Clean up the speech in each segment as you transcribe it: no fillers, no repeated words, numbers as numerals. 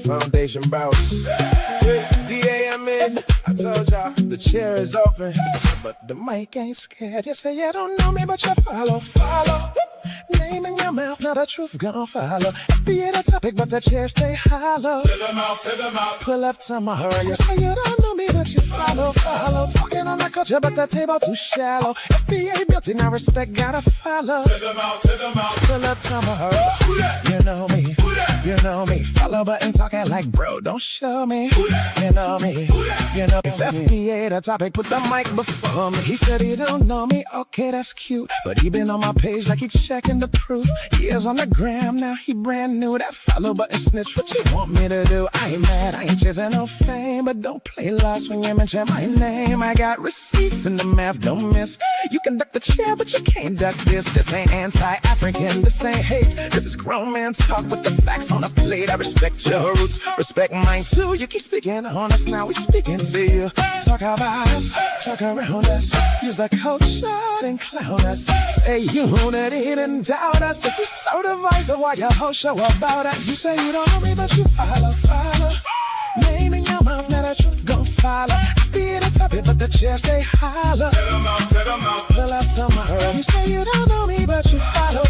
foundation bounce. D-A-M-N, I told y'all the chair is open, but the mic ain't scared. You say you don't know me, but you follow. Name in your mouth, now the truth gon' follow. FBA the topic, but the chair stay hollow. To the mouth. Pull up tomorrow. You say you don't know me, but you follow. Talking on the culture, but the table too shallow. FBA built in, now respect gotta follow. To the mouth. Pull up tomorrow. You know me. You know me. Follow button talking like bro, don't show me. You know me. You know if FBA the topic, put the mic before me. He said he don't know me, okay, that's cute. But he been on my page like he checking the proof. He is on the gram, now he brand new. That follow button snitch, what you want me to do? I ain't mad, I ain't chasing no fame. But don't play lost when you mention my name. I got receipts in the math, don't miss. You can duck the chair, but you can't duck this. This ain't anti-African, this ain't hate. This is grown man talk with the facts on a plate. I respect your roots, respect mine too. You keep speaking on us, now we speaking to you. Talk about us, talk around us. Use the culture and clown us. Say unity and doubt us. If you so divisive, why your whole show about us? You say you don't know me, but you follow. Name in your mouth, now the truth gon' follow. Be in the topic, but the chair stay hollow. To the mouth. Pull up tomorrow. You say you don't know me, but you follow.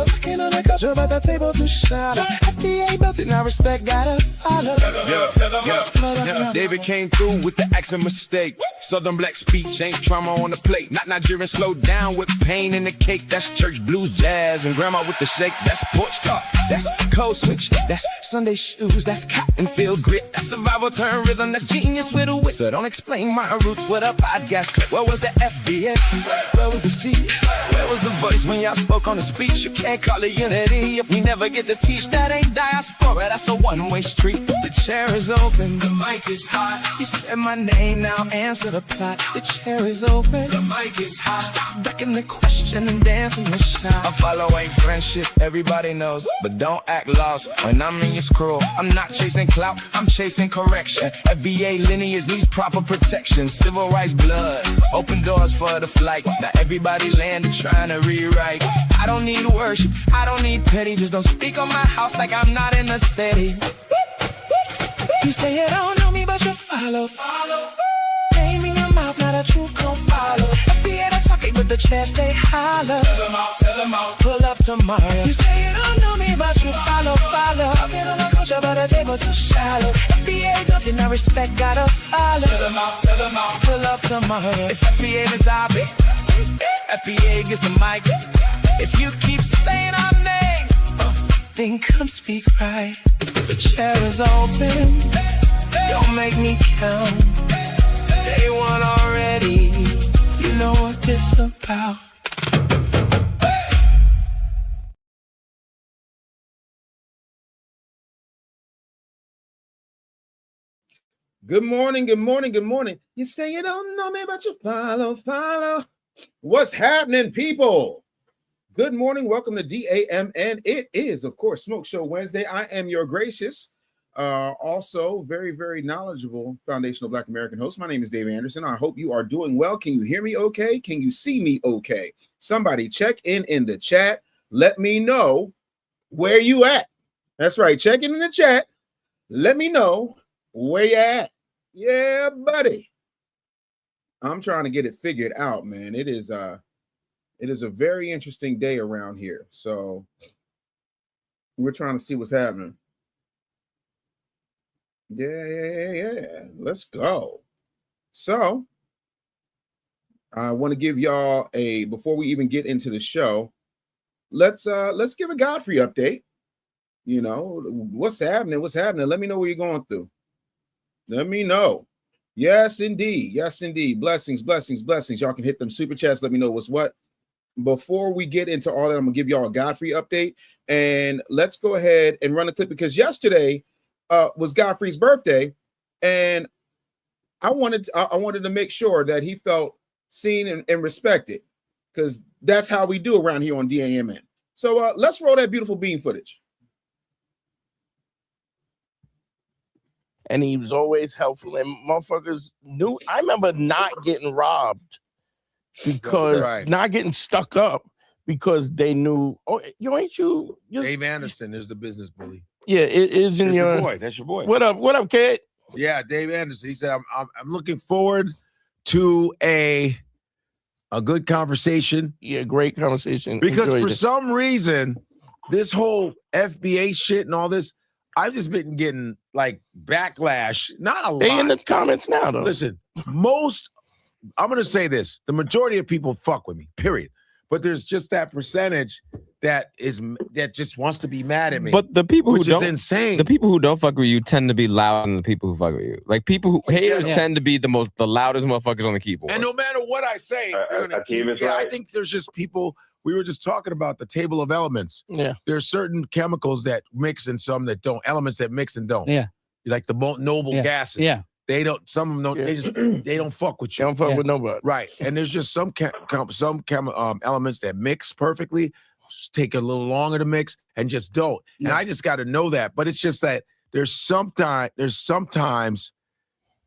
Talking on the culture, but the table too shallow. FBA built it, now respect gotta follow. Yeah. David came through with the accent mistake. Southern black speech ain't trauma on the plate. Not Nigerian, slow down with pain in the cake. That's church blues, jazz, and grandma with the shake. That's porch talk, that's code switch. That's Sunday shoes, that's cotton field grit. That's survival turn rhythm, that's genius with a wit. So don't explain my roots with a podcast clip. Where was the FBA? Where was the C? Where was the voice when y'all spoke on the speech? You can't call it unity if we never get to teach. That ain't diaspora, that's a one-way street. The chair is open, the mic is hot. You said my name, now answer the plot. The chair is open, the mic is hot. Stop ducking the question and dancing the shot. I follow ain't friendship, everybody knows. But don't act lost when I'm in your scroll. I'm not chasing clout, I'm chasing correction. FBA lineage needs proper protection. Civil rights blood, open doors for the flight. Now everybody landed trying to rewrite. I don't need worship, I don't need petty. Just don't speak on my house like I'm not in the city. You say you don't know me, but you follow. Name in your mouth, now the truth gon' follow. FBA the talking, but the chair stay hollow. Tell them out. Pull up tomorrow. You say you don't know me, but you follow. Talking on the culture, but the table too shallow. FBA built it, now respect gotta follow. Tell them out. Pull up tomorrow. If FBA the topic, FBA gets the mic. If you keep saying our name, then come speak right. The chair is open. Don't make me count. Day one already. You know what this about. Good morning. You say you don't know me, but you follow. What's happening, people? Good morning. Welcome to DAMN. It is, of course, Smoke Show Wednesday. I am your gracious, also very, very knowledgeable foundational Black American host. My name is Dave Anderson. I hope you are doing well. Can you hear me okay? Can you see me okay? Somebody check in the chat. Let me know where you at. That's right. Check in the chat. Let me know where you at. Yeah, buddy. I'm trying to get it figured out, man. It is a very interesting day around here. So we're trying to see what's happening. Yeah. Let's go. So I want to give y'all before we even get into the show, let's give a Godfrey update. You know, what's happening? Let me know what you're going through. Let me know. Yes, indeed. Blessings. Y'all can hit them super chats. Let me know what's what. Before we get into all that, I'm gonna give y'all a Godfrey update, and let's go ahead and run a clip because yesterday was Godfrey's birthday, and I wanted to make sure that he felt seen and respected because that's how we do around here on DAMN. So let's roll that beautiful bean footage. And he was always helpful, and motherfuckers knew. I remember not getting robbed because not getting stuck up because they knew. Oh, ain't you? Dave Anderson is the business bully. Yeah, it is in That's your your. boy. That's your boy. What up, kid? Yeah, Dave Anderson. He said, I'm looking forward to a good conversation. Yeah, great conversation. Because Enjoyed for it. some reason, this whole FBA shit and all this, I've just been getting like backlash. Not a lot. They in the comments now, though. Listen, I'm gonna say this: the majority of people fuck with me, period. But there's just that percentage that just wants to be mad at me. But the people which who don't, is insane. the people who don't fuck with you tend to be louder than the people who fuck with you. Like people who haters tend to be the loudest motherfuckers on the keyboard. And no matter what I say, they're gonna keep. Akeem is Yeah, right. I think there's just people. We were just talking about the table of elements. Yeah. There's certain chemicals that mix and some that don't. Elements that mix and don't. Yeah. Like the noble gases. Yeah. They don't. Some of them don't. Yeah. They just they don't fuck with They you. don't fuck with nobody. Right. And there's just some elements that mix perfectly, take a little longer to mix, and just don't. And I just got to know that. But it's just that there's sometimes,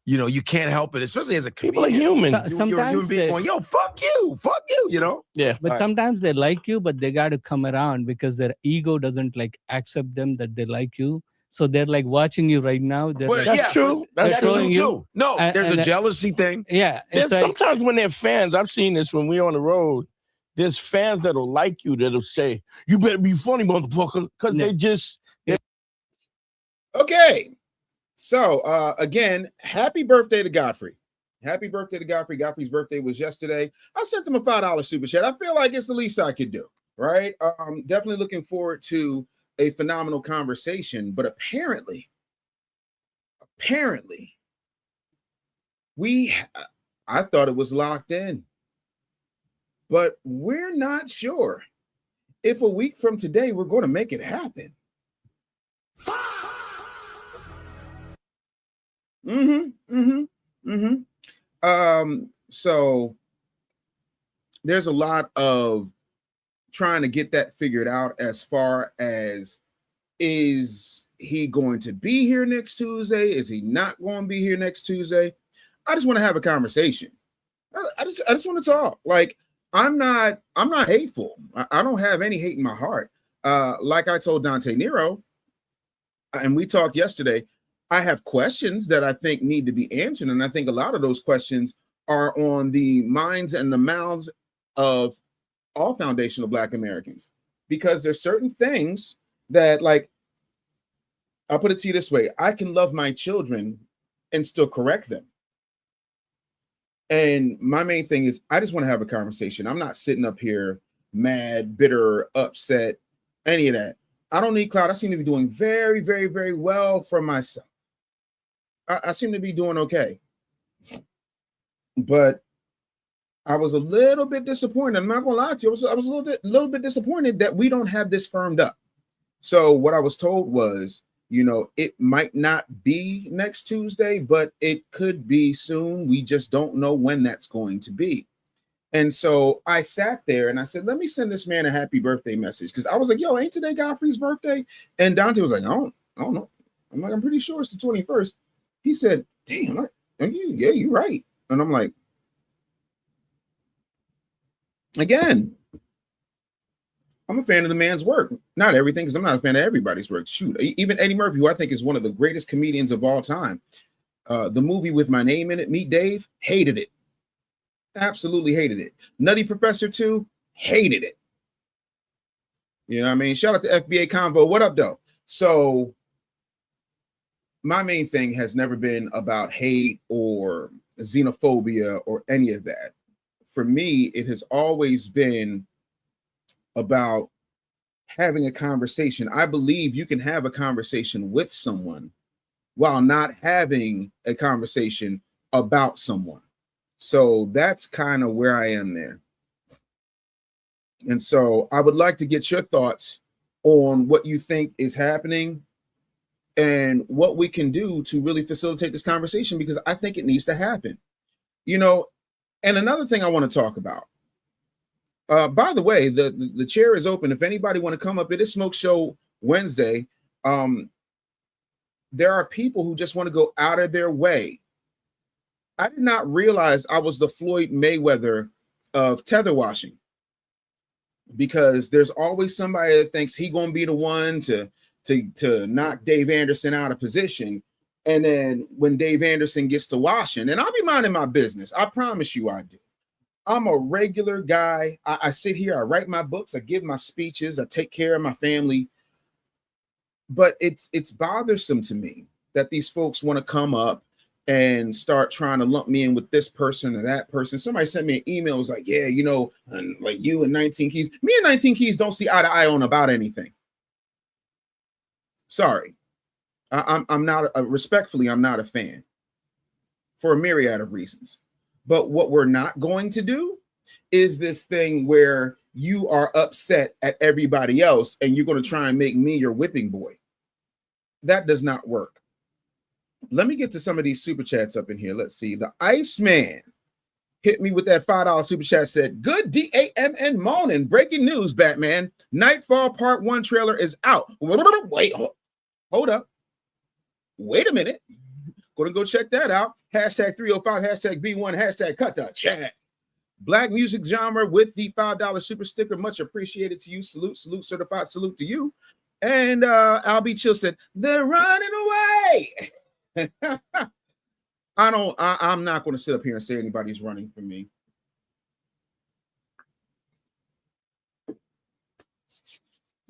you know, you can't help it, especially as a People are comedian. human. So- You're a human sometimes being they- going, yo, fuck you, you know? Yeah. But Right. sometimes they like you, but they got to come around because their ego doesn't like accept them that they like you. So they're like watching you right now. They're But like, That's true. That's That's showing true you- too. No, and- there's and a jealousy thing. yeah. There's It's like, sometimes when they're fans, I've seen this when we're on the road. There's fans that'll like you that'll say, "You better be funny, motherfucker," because Yeah. they just Okay. So again, happy birthday to Godfrey. Happy birthday to Godfrey. Godfrey's birthday was yesterday. I sent him a $5 super chat. I feel like it's the least I could do. Right. Definitely looking forward to a phenomenal conversation. But apparently, I thought it was locked in. But we're not sure if a week from today we're going to make it happen. So there's a lot of trying to get that figured out as far as, is he going to be here next Tuesday? Is he not going to be here next Tuesday? I just want to have a conversation. I just want to talk. Like, I'm not hateful. I don't have any hate in my heart. Like I told Dante Nero, and we talked yesterday, I have questions that I think need to be answered. And I think a lot of those questions are on the minds and the mouths of all foundational Black Americans, because there's certain things that, like, I'll put it to you this way. I can love my children and still correct them. And my main thing is I just want to have a conversation. I'm not sitting up here mad, bitter, upset, any of that. I don't need clout. I seem to be doing very, very, very well for myself. I seem to be doing okay. But I was a little bit disappointed. I'm not gonna lie to you. I was a little bit disappointed that we don't have this firmed up. So what I was told was, you know, it might not be next Tuesday, but it could be soon. We just don't know when that's going to be. And so I sat there and I said, let me send this man a happy birthday message. Because I was like, yo, ain't today Godfrey's birthday? And Dante was like, I don't know. I'm like, I'm pretty sure it's the 21st. He said, damn, yeah, you're right. And I'm like, again, I'm a fan of the man's work. Not everything, because I'm not a fan of everybody's work. Shoot, even Eddie Murphy, who I think is one of the greatest comedians of all time. The movie with my name in it, Meet Dave, hated it. Absolutely hated it. Nutty Professor 2, hated it. You know what I mean? Shout out to FBA Convo. What up, though? So my main thing has never been about hate or xenophobia or any of that. For me, it has always been about having a conversation. I believe you can have a conversation with someone while not having a conversation about someone. So that's kind of where I am there. And so I would like to get your thoughts on what you think is happening and what we can do to really facilitate this conversation, because I think it needs to happen. You know, and another thing I want to talk about. By the way, the chair is open. If anybody want to come up, it is Smoke Show Wednesday. There are people who just want to go out of their way. I did not realize I was the Floyd Mayweather of tether washing, because there's always somebody that thinks he gonna be the one to to knock Dave Anderson out of position. And then when Dave Anderson gets to Washington, and I'll be minding my business. I promise you I do. I'm a regular guy. I sit here, I write my books, I give my speeches, I take care of my family. But it's bothersome to me that these folks want to come up and start trying to lump me in with this person or that person. Somebody sent me an email, was like, yeah, you know, and like you and 19 Keys. Me and 19 Keys don't see eye to eye on about anything. Sorry. I'm not, respectfully, I'm not a fan for a myriad of reasons. But what we're not going to do is this thing where you are upset at everybody else and you're going to try and make me your whipping boy. That does not work. Let me get to some of these super chats up in here. Let's see. The Iceman hit me with that $5 super chat, said, good DAMN morning. Breaking news, Batman. Nightfall Part 1 trailer is out. Wait, hold up. Wait a minute. Gonna go check that out. Hashtag 305, hashtag B1, hashtag cut the chat. Black music genre with the $5 super sticker. Much appreciated to you. Salute, certified salute to you. And Albie Chill said, they're running away. I'm not going to sit up here and say anybody's running from me.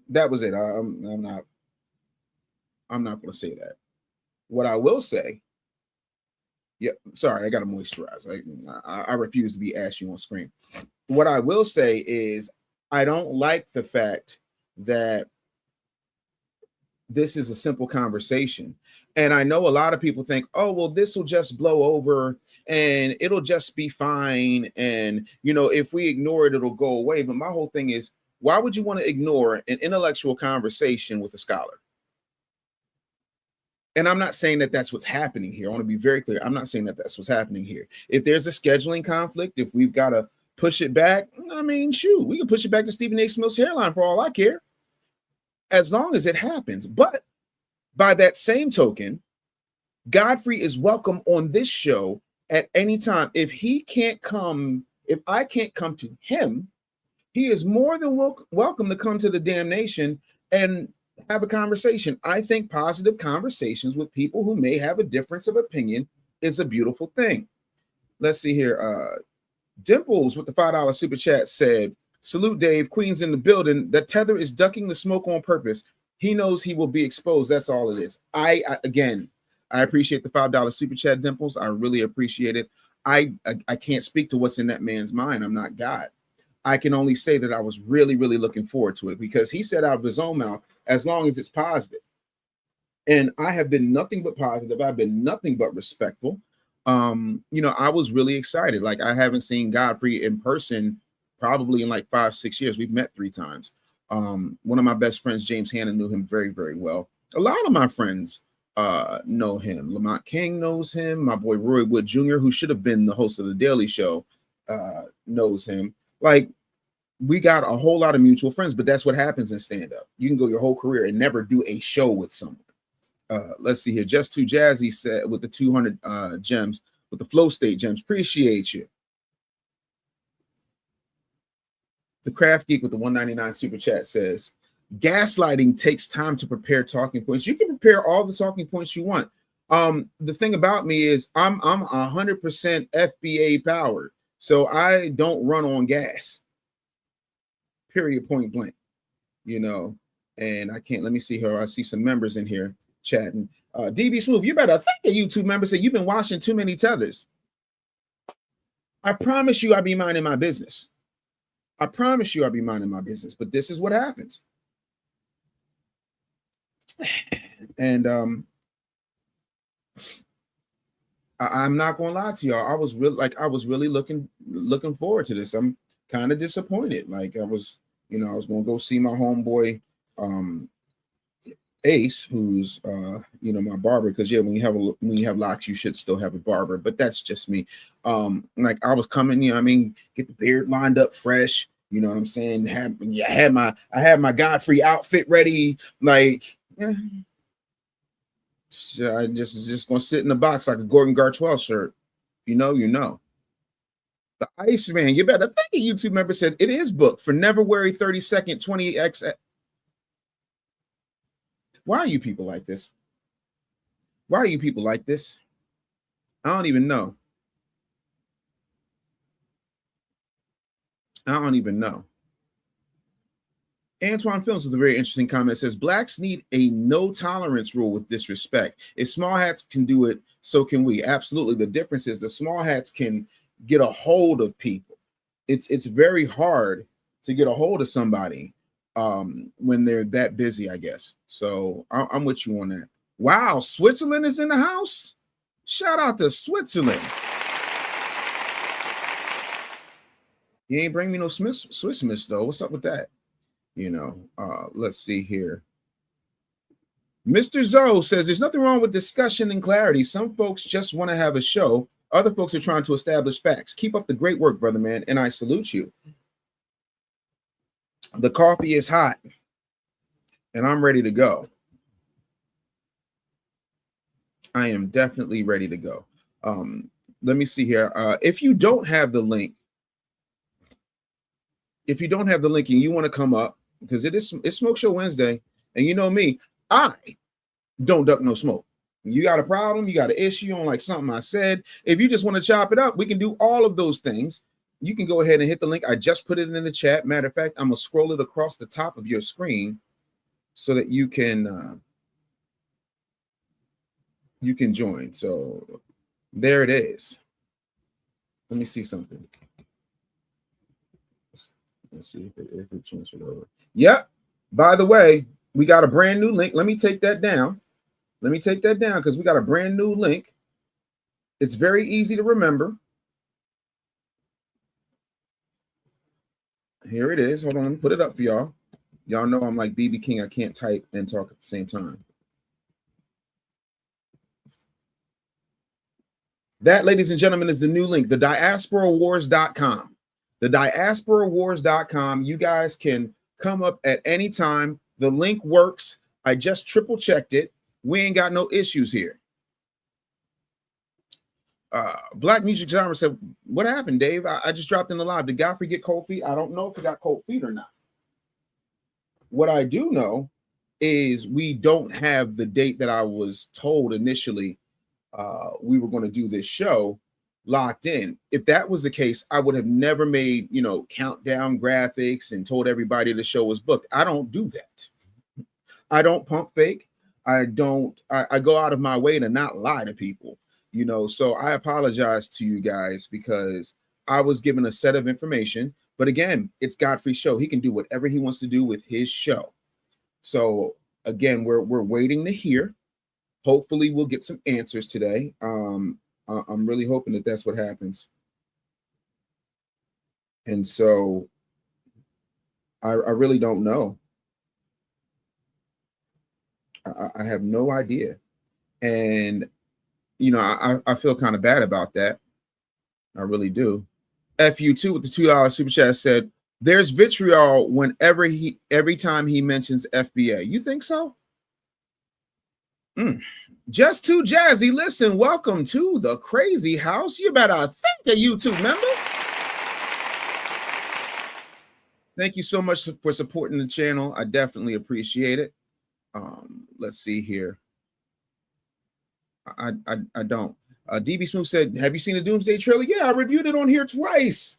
That was it. I'm not going to say that. What I will say, yeah, sorry, I got to moisturize. I refuse to be ashy on screen. What I will say is I don't like the fact that this is a simple conversation. And I know a lot of people think, oh, well, this will just blow over and it'll just be fine. And, you know, if we ignore it, it'll go away. But my whole thing is, why would you want to ignore an intellectual conversation with a scholar? And I'm not saying that that's what's happening here. I want to be very clear. I'm not saying that that's what's happening here. If there's a scheduling conflict, if we've got to push it back, I mean, shoot, we can push it back to Stephen A. Smith's hairline for all I care, as long as it happens. But by that same token, Godfrey is welcome on this show at any time. If he can't come, if I can't come to him, he is more than welcome to come to the damnation and have a conversation. I think positive conversations with people who may have a difference of opinion is a beautiful thing. Let's see here. Dimples with the $5 super chat said, salute Dave, Queen's in the building. The tether is ducking the smoke on purpose. He knows he will be exposed. That's all it is. I appreciate the $5 super chat, Dimples. I really appreciate it. I can't speak to what's in that man's mind. I'm not God. I can only say that I was really, really looking forward to it because he said out of his own mouth, as long as it's positive. And I have been nothing but positive. I've been nothing but respectful. You know, I was really excited. Like, I haven't seen Godfrey in person probably in like 5-6 years. We've met 3 times. One of my best friends, James Hanna, knew him very, very well. A lot of my friends know him. Lamont King knows him. My boy Roy Wood Jr., who should have been the host of The Daily Show, knows him. Like, we got a whole lot of mutual friends, but that's what happens in stand-up. You can go your whole career and never do a show with someone. Let's see here. Just Too Jazzy said with the 200 gems, with the Flow State gems. Appreciate you. The Craft Geek with the 199 super chat says, gaslighting takes time to prepare talking points. You can prepare all the talking points you want. The thing about me is I'm 100% FBA powered, so I don't run on gas. Period, point blank, you know. And I can't, let me see here. I see some members in here chatting. DB Smooth, you better thank a YouTube member said you've been washing too many tethers. I promise you I'll be minding my business. I promise you I'll be minding my business, but this is what happens. And I'm not gonna lie to y'all. I was really looking forward to this. I'm kind of disappointed. Like, I was gonna go see my homeboy Ace, who's my barber, because when you have locks, you should still have a barber, but that's just me. Like, I was coming, get the beard lined up fresh, you know what I'm saying? I had my Godfrey outfit ready, like, yeah. I just gonna sit in the box like a Gordon Gartrell shirt. You know. The Iceman, you better thank a YouTube member said it is booked for February 32nd, 20X. Why are you people like this? Why are you people like this? I don't even know. I don't even know. Antoine Films is a very interesting comment. It says blacks need a no tolerance rule with disrespect. If small hats can do it, so can we. Absolutely. The difference is the small hats can get a hold of people. It's very hard to get a hold of somebody when they're that busy, I guess. So I'm with you on that. Wow, Switzerland is in the house. Shout out to Switzerland. You ain't bring me no Swiss Miss though. What's up with that? You know, let's see here. Mr. Zoe says there's nothing wrong with discussion and clarity. Some folks just want to have a show. Other folks are trying to establish facts. Keep up the great work, brother man, and I salute you. The coffee is hot, and I'm ready to go. I am definitely ready to go. Let me see here. If you don't have the link, and you want to come up, because it's Smoke Show Wednesday, and you know me, I don't duck no smoke. You got a problem, you got an issue, you don't like something I said. If you just want to chop it up, we can do all of those things. You can go ahead and hit the link. I just put it in the chat. Matter of fact, I'm gonna scroll it across the top of your screen so that you can join. So there it is. Let me see something. Let's see if it transferred over. Yep. By the way, we got a brand new link. Let me take that down. Because we got a brand new link. It's very easy to remember. Here it is. Hold on. Let me put it up for y'all. Y'all know I'm like BB King. I can't type and talk at the same time. That, ladies and gentlemen, is the new link, thediasporawars.com. Thediasporawars.com. You guys can come up at any time. The link works. I just triple checked it. We ain't got no issues here. Black Music Genre said, what happened, Dave? I just dropped in the live. Did Godfrey get cold feet? I don't know if he got cold feet or not. What I do know is we don't have the date that I was told initially we were going to do this show locked in. If that was the case, I would have never made, countdown graphics and told everybody the show was booked. I don't do that. I don't pump fake. I go out of my way to not lie to people, so I apologize to you guys because I was given a set of information, but again, it's Godfrey's show. He can do whatever he wants to do with his show. So again, we're waiting to hear. Hopefully we'll get some answers today. I'm really hoping that that's what happens. And so I really don't know. I have no idea. And, I feel kind of bad about that. I really do. FU2 with the $2 super chat said, there's vitriol every time he mentions FBA. You think so? Just too jazzy. Listen, welcome to the crazy house. You better thank a YouTube member. Thank you so much for supporting the channel. I definitely appreciate it. Let's see here. I don't. DB Smooth said, have you seen the Doomsday trailer? Yeah, I reviewed it on here twice.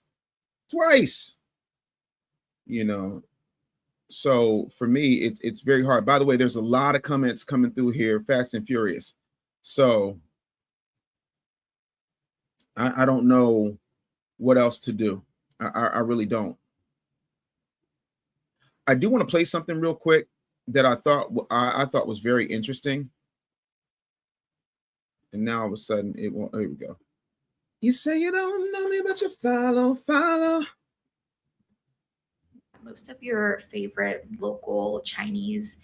So for me, it's very hard. By the way, there's a lot of comments coming through here, fast and furious. So I don't know what else to do. I really don't. I do want to play something real quick that I thought was very interesting. And now all of a sudden it won't. Here we go. You say you don't know me, but you follow. Most of your favorite local Chinese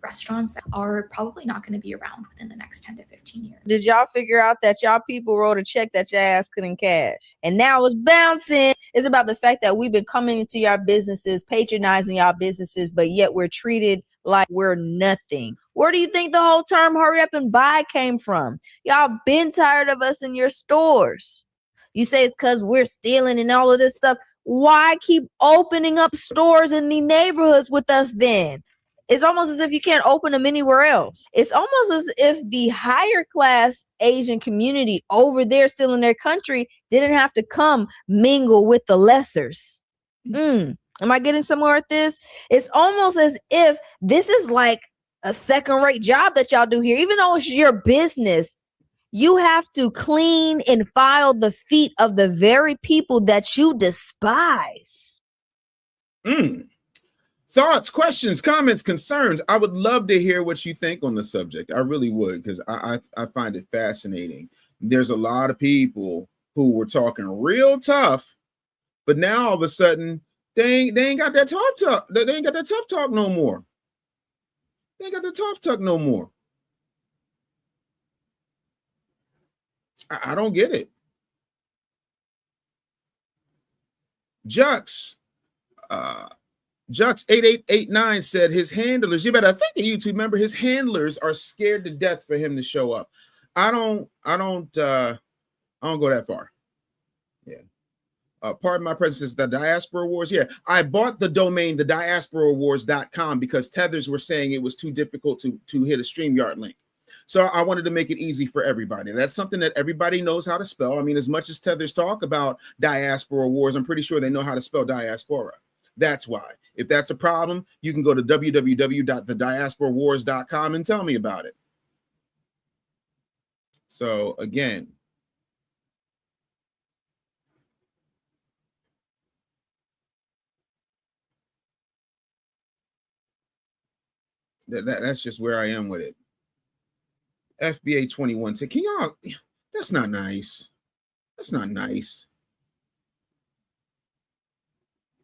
restaurants are probably not going to be around within the next 10 to 15 years. Did y'all figure out that y'all people wrote a check that your ass couldn't cash? And now it's bouncing. It's about the fact that we've been coming into your businesses, patronizing y'all businesses, but yet we're treated like we're nothing. Where do you think the whole term hurry up and buy came from? Y'all been tired of us in your stores. You say it's because we're stealing and all of this stuff. Why keep opening up stores in the neighborhoods with us then? It's almost as if you can't open them anywhere else. It's almost as if the higher class Asian community over there still in their country didn't have to come mingle with the lessers. Am I getting somewhere with this? It's almost as if this is like a second-rate job that y'all do here. Even though it's your business, you have to clean and file the feet of the very people that you despise. Thoughts, questions, comments, concerns. I would love to hear what you think on the subject. I really would, because I find it fascinating. There's a lot of people who were talking real tough, but now all of a sudden they ain't got that tough talk. They ain't got that tough talk no more. They ain't got the tough talk no more. I don't get it. Jux 8889 said his handlers, you better think a YouTube member, his handlers are scared to death for him to show up. I don't go that far. Yeah. Pardon my presence, the Diaspora Awards. Yeah, I bought the domain, the diasporaawards.com, because tethers were saying it was too difficult to hit a StreamYard link. So I wanted to make it easy for everybody. That's something that everybody knows how to spell. I mean, as much as tethers talk about Diaspora Awards, I'm pretty sure they know how to spell diaspora. That's why. If that's a problem, you can go to www.thediasporaawards.com and tell me about it. So again, that's just where I am with it. FBA 21 said, can y'all, that's not nice. That's not nice.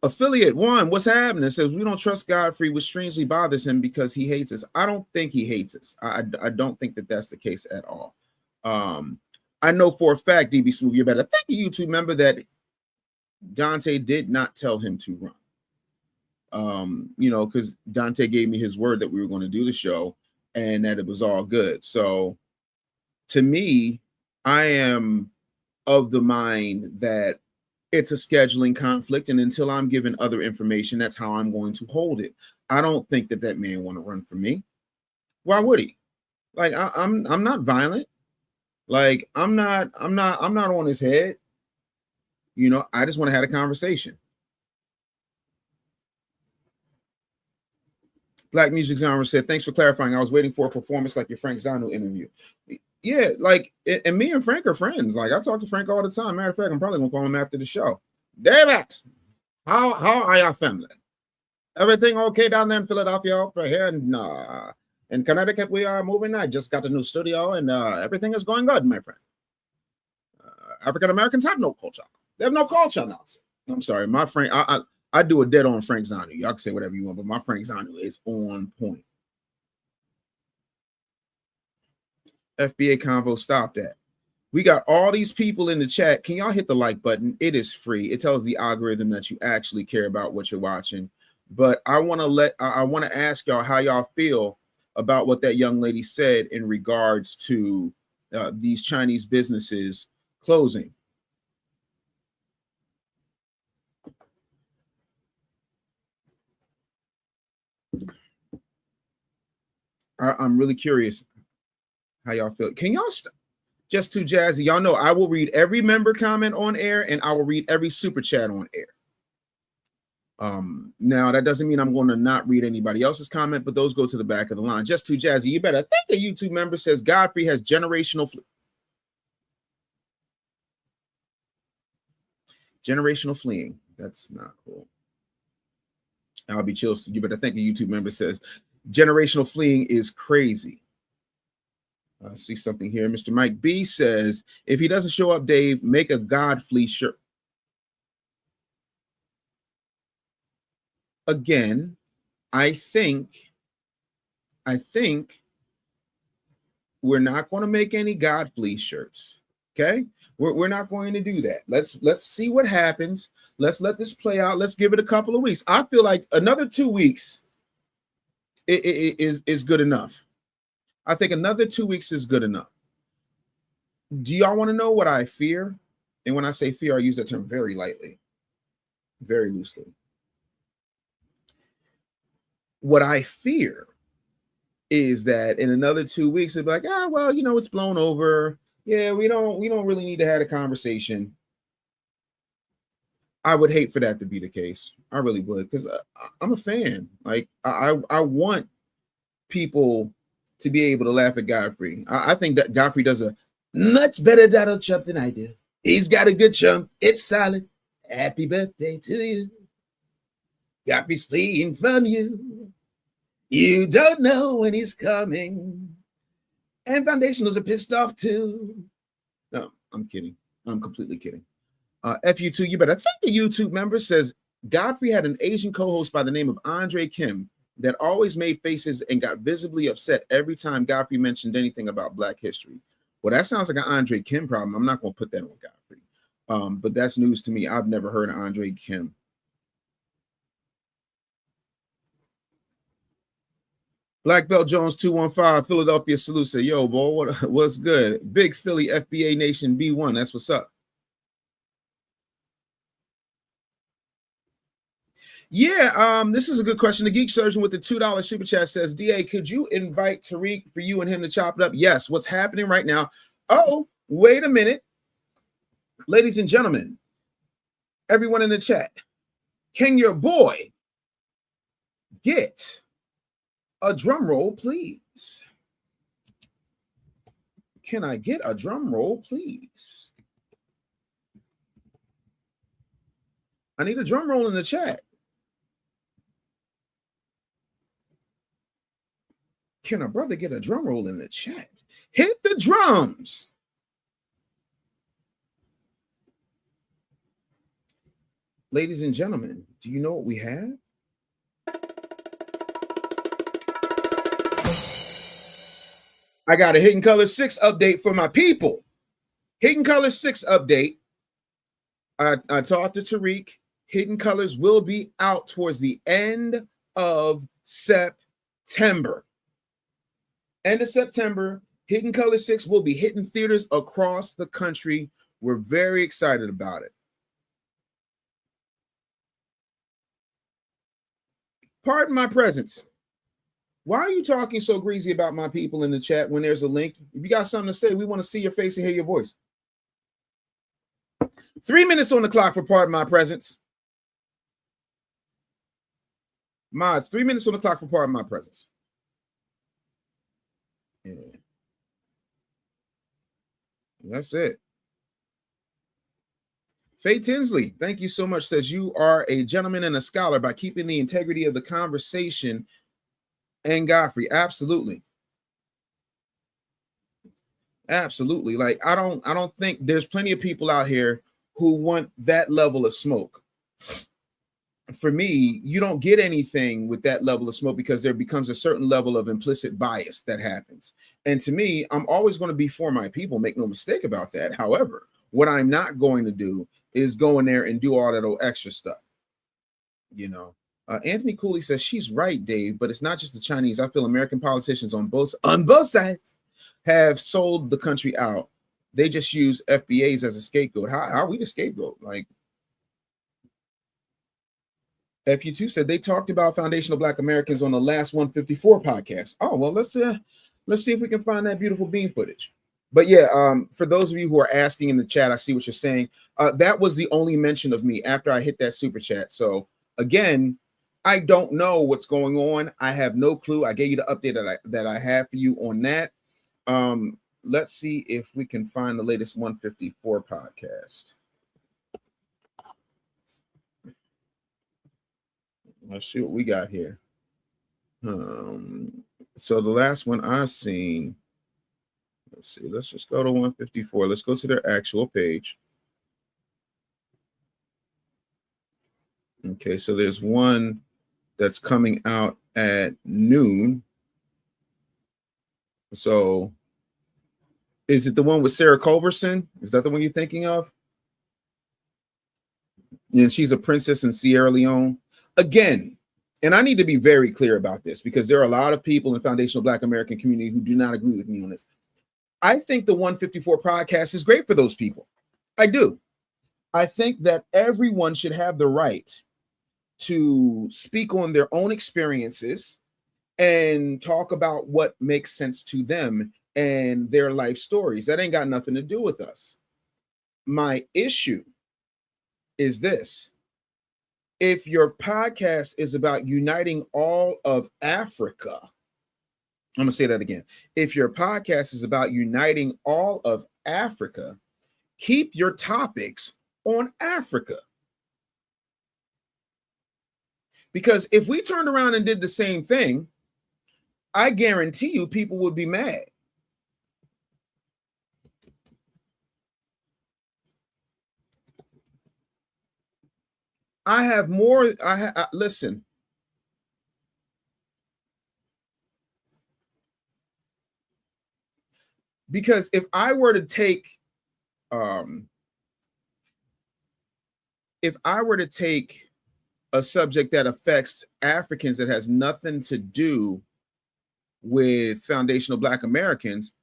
Affiliate 1, what's happening? It says, we don't trust Godfrey, which strangely bothers him because he hates us. I don't think he hates us. I don't think that that's the case at all. I know for a fact, DB Smooth, you better thank a YouTube member that Dante did not tell him to run. You know, because Dante gave me his word that we were going to do the show and that it was all good. So to me, I am of the mind that it's a scheduling conflict, and until I'm given other information, that's how I'm going to hold it. I don't think that that man want to run for me. Why would he? Like, I'm not violent. Like, I'm not on his head. You know, I just want to have a conversation. Black Music Genre said, thanks for clarifying. I was waiting for a performance like your Frank Zanu interview. Yeah, like, and me and Frank are friends. Like, I talk to Frank all the time. Matter of fact, I'm probably gonna call him after the show. David, how are your family? Everything okay down there in Philadelphia? Over here in Connecticut, we are moving. I just got a new studio, and everything is going good, my friend. African Americans have no culture. They have no culture now. I'm sorry, my Frank. I do a dead on Frank Zanu. Y'all can say whatever you want, but my Frank Zanu is on point. FBA Convo, stop that. We got all these people in the chat. Can y'all hit the like button? It is free. It tells the algorithm that you actually care about what you're watching. But I want to ask y'all how y'all feel about what that young lady said in regards to these Chinese businesses closing. I'm really curious how y'all feel. Can y'all just too jazzy? Y'all know I will read every member comment on air, and I will read every super chat on air. Now that doesn't mean I'm going to not read anybody else's comment, but those go to the back of the line. Just too jazzy. You better think a YouTube member says Godfrey has generational fleeing. That's not cool. I'll be chill. You better think a YouTube member says generational fleeing is crazy. I see something here. Mr. Mike B says, if he doesn't show up, Dave, make a Godfrey shirt. Again, I think we're not going to make any Godfrey shirts. Okay, we're not going to do that. Let's see what happens. Let's let this play out. Let's give it a couple of weeks. I feel like another 2 weeks is good enough. I think another 2 weeks is good enough. Do y'all want to know what I fear? And when I say fear, I use that term very lightly, very loosely. what I fear is that in another 2 weeks, it'll be like, well, it's blown over. Yeah, we don't really need to have a conversation. I would hate for that to be the case. I really would, because I'm a fan. Like, I want people to be able to laugh at Godfrey. I think that Godfrey does a much better Donald Trump than I do. He's got a good chump. It's solid. Happy birthday to you. Godfrey's fleeing from you. You don't know when he's coming. And Foundationals are pissed off too. No, I'm kidding. I'm completely kidding. FU2, you better thank the YouTube member says Godfrey had an Asian co-host by the name of Andre Kim that always made faces and got visibly upset every time Godfrey mentioned anything about Black history. Well, that sounds like an Andre Kim problem. I'm not going to put that on Godfrey. But that's news to me. I've never heard of Andre Kim. Black Belt Jones 215, Philadelphia salute. Say, yo, boy, what's good? Big Philly FBA Nation B1. That's what's up. Yeah, this is a good question. The Geek Surgeon with the $2 super chat says, DA, could you invite Tariq for you and him to chop it up? Yes. What's happening right now? Oh, wait a minute. Ladies and gentlemen, everyone in the chat, can your boy get a drum roll, please? Can I get a drum roll, please? I need a drum roll in the chat. Can a brother get a drum roll in the chat? Hit the drums. Ladies and gentlemen, do you know what we have? I got a Hidden Color 6 update for my people. Hidden Color 6 update. I talked to Tariq. Hidden Colors will be out towards the end of September. End of September, Hidden Color 6 will be hitting theaters across the country. We're very excited about it. Pardon my presence. Why are you talking so greasy about my people in the chat when there's a link? If you got something to say, we want to see your face and hear your voice. 3 minutes on the clock for Pardon My Presence. Mods, 3 minutes on the clock for Pardon My Presence. Yeah. That's it. Faye Tinsley, thank you so much, says you are a gentleman and a scholar by keeping the integrity of the conversation. And Godfrey, absolutely. Absolutely. Like, I don't think there's plenty of people out here who want that level of smoke. For me, you don't get anything with that level of smoke because there becomes a certain level of implicit bias that happens. And to me, I'm always going to be for my people. Make no mistake about that. However, what I'm not going to do is go in there and do all that old extra stuff. You know, Anthony Cooley says she's right, Dave, but it's not just the Chinese. I feel American politicians on both sides have sold the country out. They just use FBAs as a scapegoat. How are we the scapegoat? Like, FU2 said they talked about foundational Black Americans on the last 154 podcast. Oh, well, let's see if we can find that beautiful beam footage. But yeah, for those of you who are asking in the chat, I see what you're saying. That was the only mention of me after I hit that super chat. So again, I don't know what's going on. I have no clue. I gave you the update that I have for you on that. Let's see if we can find the latest 154 podcast. Let's see what we got here. So the last one I've seen, let's see, let's just go to 154. Let's go to their actual page. Okay, so there's one that's coming out at noon. So is it the one with Sarah Culberson? Is that the one you're thinking of? And she's a princess in Sierra Leone. Again, and I need to be very clear about this because there are a lot of people in foundational Black American community who do not agree with me on this. I think the 154 podcast is great for those people. I do. I think that everyone should have the right to speak on their own experiences and talk about what makes sense to them and their life stories. That ain't got nothing to do with us. My issue is this. If your podcast is about uniting all of Africa, I'm going to say that again. If your podcast is about uniting all of Africa, keep your topics on Africa. Because if we turned around and did the same thing, I guarantee you people would be mad. I have more. Listen. Because if I were to take a subject that affects Africans that has nothing to do with foundational Black Americans,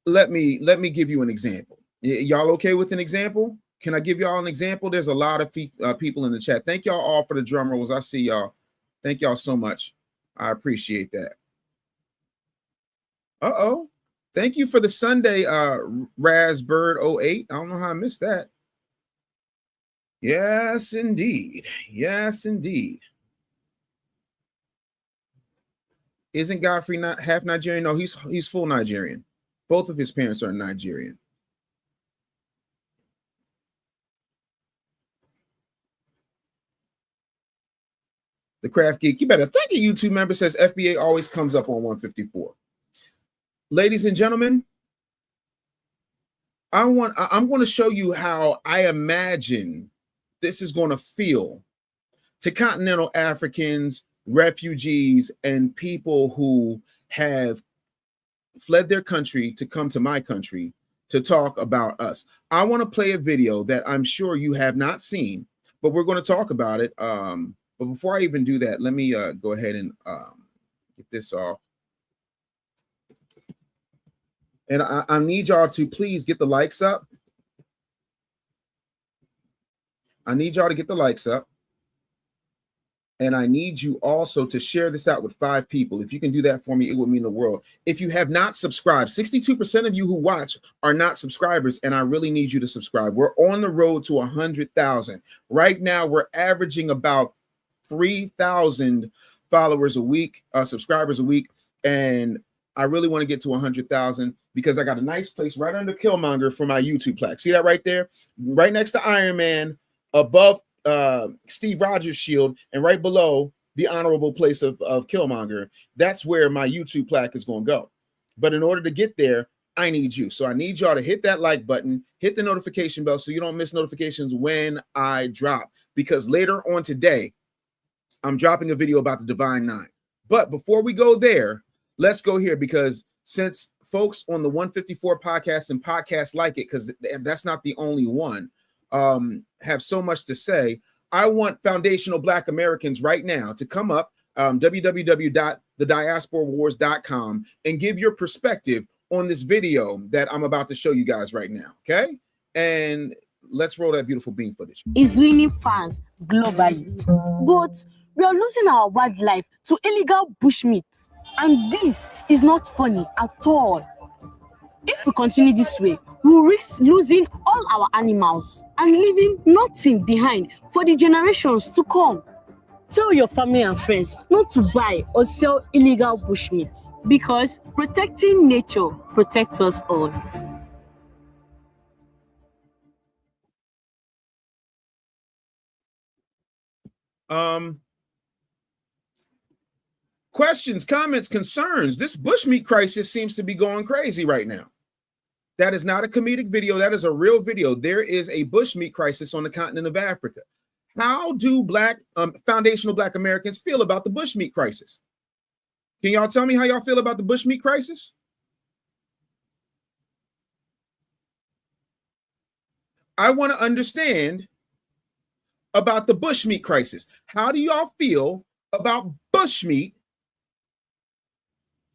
let me give you an example. Y'all okay with an example? Can I give y'all an example? There's a lot of people in the chat. Thank y'all all for the drum rolls. I see y'all. Thank y'all so much. I appreciate that. Uh-oh. Thank you for the Sunday, Razbird08. I don't know how I missed that. Yes, indeed. Yes, indeed. Isn't Godfrey not half Nigerian? No, he's full Nigerian. Both of his parents are Nigerian. The Craft Geek, you better thank you. YouTube member says FBA always comes up on 154. Ladies and gentlemen, I'm going to show you how I imagine this is going to feel to continental Africans, refugees, and people who have fled their country to come to my country to talk about us. I want to play a video that I'm sure you have not seen, but we're going to talk about it. But before I even do that, let me go ahead and get this off. And I need y'all to please get the likes up. I need y'all to get the likes up. And I need you also to share this out with 5 people. If you can do that for me, it would mean the world. If you have not subscribed, 62% of you who watch are not subscribers, and I really need you to subscribe. We're on the road to 100,000. Right now, we're averaging about 3,000 followers a week, subscribers a week. And I really want to get to 100,000 because I got a nice place right under Killmonger for my YouTube plaque. See that right there? Right next to Iron Man, above Steve Rogers' shield, and right below the honorable place of Killmonger. That's where my YouTube plaque is going to go. But in order to get there, I need you. So I need y'all to hit that like button, hit the notification bell so you don't miss notifications when I drop. Because later on today, I'm dropping a video about the Divine Nine. But before we go there, let's go here, because since folks on the 154 podcast and podcasts like it, because that's not the only one, have so much to say, I want foundational Black Americans right now to come up, www.thediasporawars.com, and give your perspective on this video that I'm about to show you guys right now, okay? And let's roll that beautiful bean footage. Is winning fans globally, but we are losing our wildlife to illegal bushmeat, and this is not funny at all. If we continue this way, we'll risk losing all our animals and leaving nothing behind for the generations to come. Tell your family and friends not to buy or sell illegal bushmeat, because protecting nature protects us all. Questions, comments, concerns. This bushmeat crisis seems to be going crazy right now. That is not a comedic video. That is a real video. There is a bushmeat crisis on the continent of Africa. How do foundational Black Americans feel about the bushmeat crisis? Can y'all tell me how y'all feel about the bushmeat crisis? I want to understand about the bushmeat crisis. How do y'all feel about bushmeat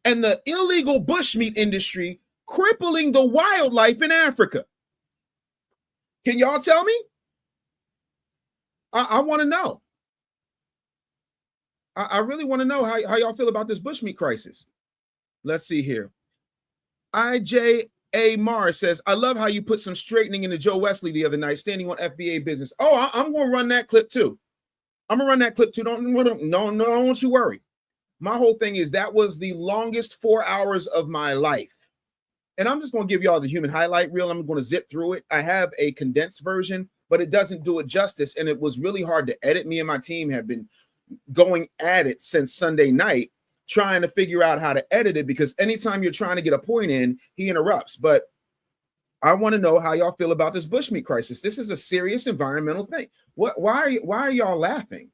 and the illegal bushmeat industry crippling the wildlife in Africa? Can y'all tell me? I want to know. I really want to know how y'all feel about this bushmeat crisis. Let's see here. IJA Mars says, I love how you put some straightening into Joe Wesley the other night, standing on FBA business. Oh, I'm going to run that clip too. I'm going to run that clip too. Don't you worry. My whole thing is that was the longest 4 hours of my life. And I'm just going to give y'all the human highlight reel. I'm going to zip through it. I have a condensed version, but it doesn't do it justice. And it was really hard to edit. Me and my team have been going at it since Sunday night, trying to figure out how to edit it, because anytime you're trying to get a point in, he interrupts. But I want to know how y'all feel about this bushmeat crisis. This is a serious environmental thing. Why are y'all laughing?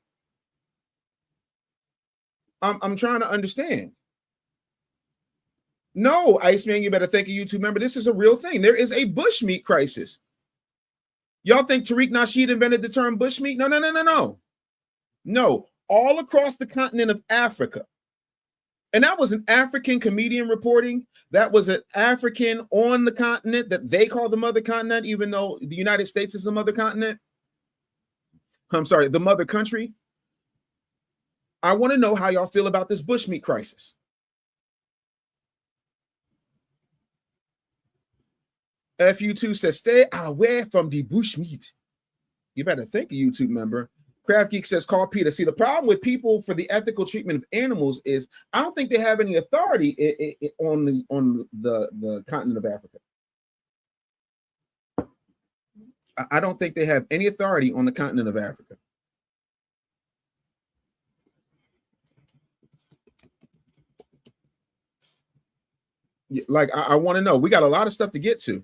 I'm trying to understand. No, Iceman, you better thank a YouTube member. This is a real thing. There is a bushmeat crisis. Y'all think Tariq Nasheed invented the term bushmeat? No. No, all across the continent of Africa. And that was an African comedian reporting. That was an African on the continent that they call the mother continent, even though the United States is the mother continent. I'm sorry, the mother country. I want to know how y'all feel about this bushmeat crisis. FU2 says, stay away from the bushmeat. You better thank a YouTube member. Craft Geek says, call Peter. See, the problem with people for the ethical treatment of animals is I don't think they have any authority on the continent of Africa. I don't think they have any authority on the continent of Africa. Like, I want to know. We got a lot of stuff to get to.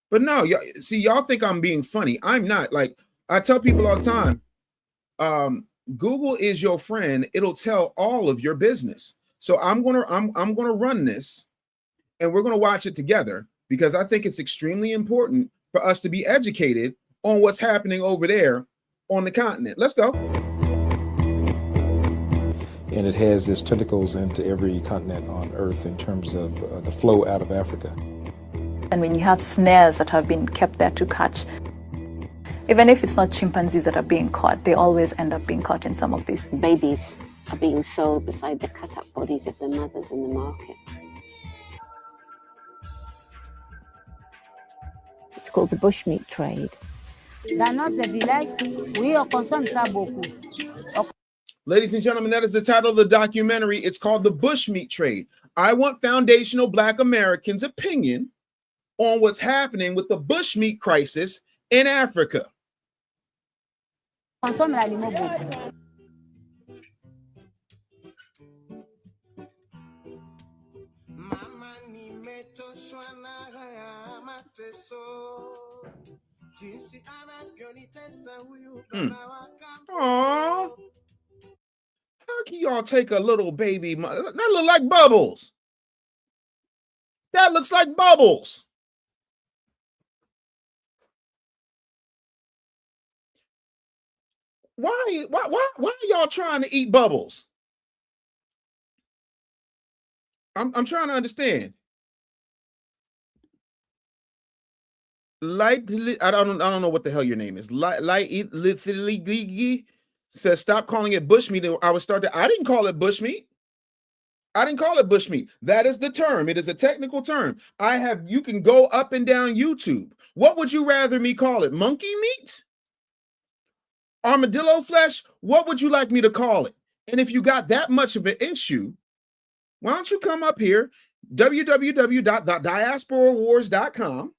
But no, y'all think I'm being funny. I'm not. Like, I tell people all the time, Google is your friend. It'll tell all of your business. So I'm gonna run this, and we're gonna watch it together, because I think it's extremely important for us to be educated on what's happening over there on the continent. Let's go. And it has its tentacles into every continent on Earth in terms of the flow out of Africa. And when you have snares that have been kept there to catch, even if it's not chimpanzees that are being caught, they always end up being caught in some of these. Babies are being sold beside the cut-up bodies of the mothers in the market. It's called the bushmeat trade. Ladies and gentlemen, that is the title of the documentary. It's called The Bushmeat Trade. I want foundational Black Americans' opinion on what's happening with the bushmeat crisis in Africa. Aww. How can y'all take a little baby? That look like Bubbles. That looks like Bubbles. Why are y'all trying to eat Bubbles? I'm trying to understand. Light, I don't know what the hell your name is. Light says, stop calling it bushmeat. I didn't call it bushmeat. That is the term. It is a technical term. You can go up and down YouTube. What would you rather me call it? Monkey meat? Armadillo flesh? What would you like me to call it? And if you got that much of an issue, why don't you come up here, www.thediasporawars.com,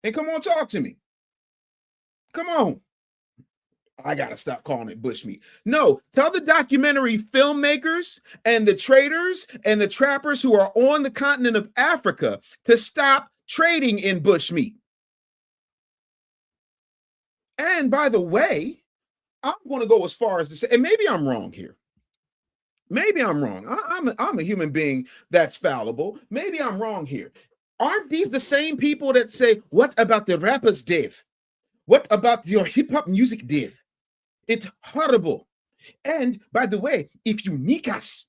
and come on, talk to me. Come on. I got to stop calling it bushmeat. No, tell the documentary filmmakers and the traders and the trappers who are on the continent of Africa to stop trading in bushmeat. And by the way, I'm going to go as far as to say, and maybe I'm wrong here. Maybe I'm wrong. I'm a human being that's fallible. Maybe I'm wrong here. Aren't these the same people that say, what about the rappers, Dave? What about your hip hop music, Dave? It's horrible. And by the way, if you niggas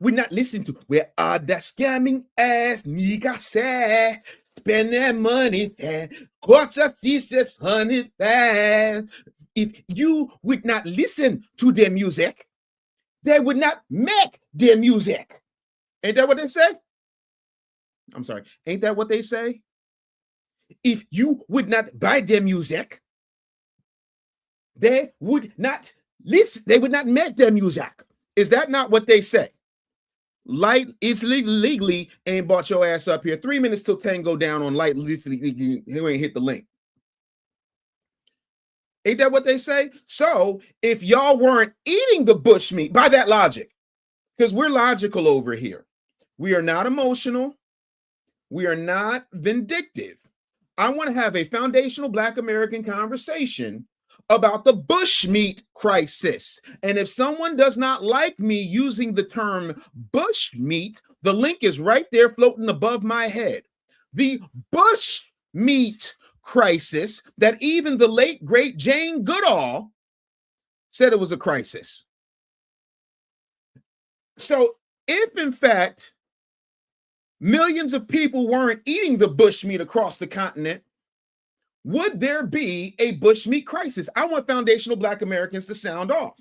would not listen to where are the scamming ass niggas say, spend their money fast, courts of Jesus, honey fast. If you would not listen to their music, they would not make their music. Ain't that what they say? I'm sorry. Ain't that what they say? If you would not buy their music, they would not listen. They would not make their music. Is that not what they say? Light is legally ain't bought your ass up here. 3 minutes till 10 go down on light. Who ain't hit the link? Ain't that what they say? So if y'all weren't eating the bushmeat, by that logic, because we're logical over here, we are not emotional, we are not vindictive. I want to have a foundational Black American conversation about the bushmeat crisis. And if someone does not like me using the term bushmeat, the link is right there floating above my head. The bushmeat crisis that even the late, great Jane Goodall said it was a crisis. So if, in fact, millions of people weren't eating the bushmeat across the continent, would there be a bushmeat crisis? I want foundational Black Americans to sound off.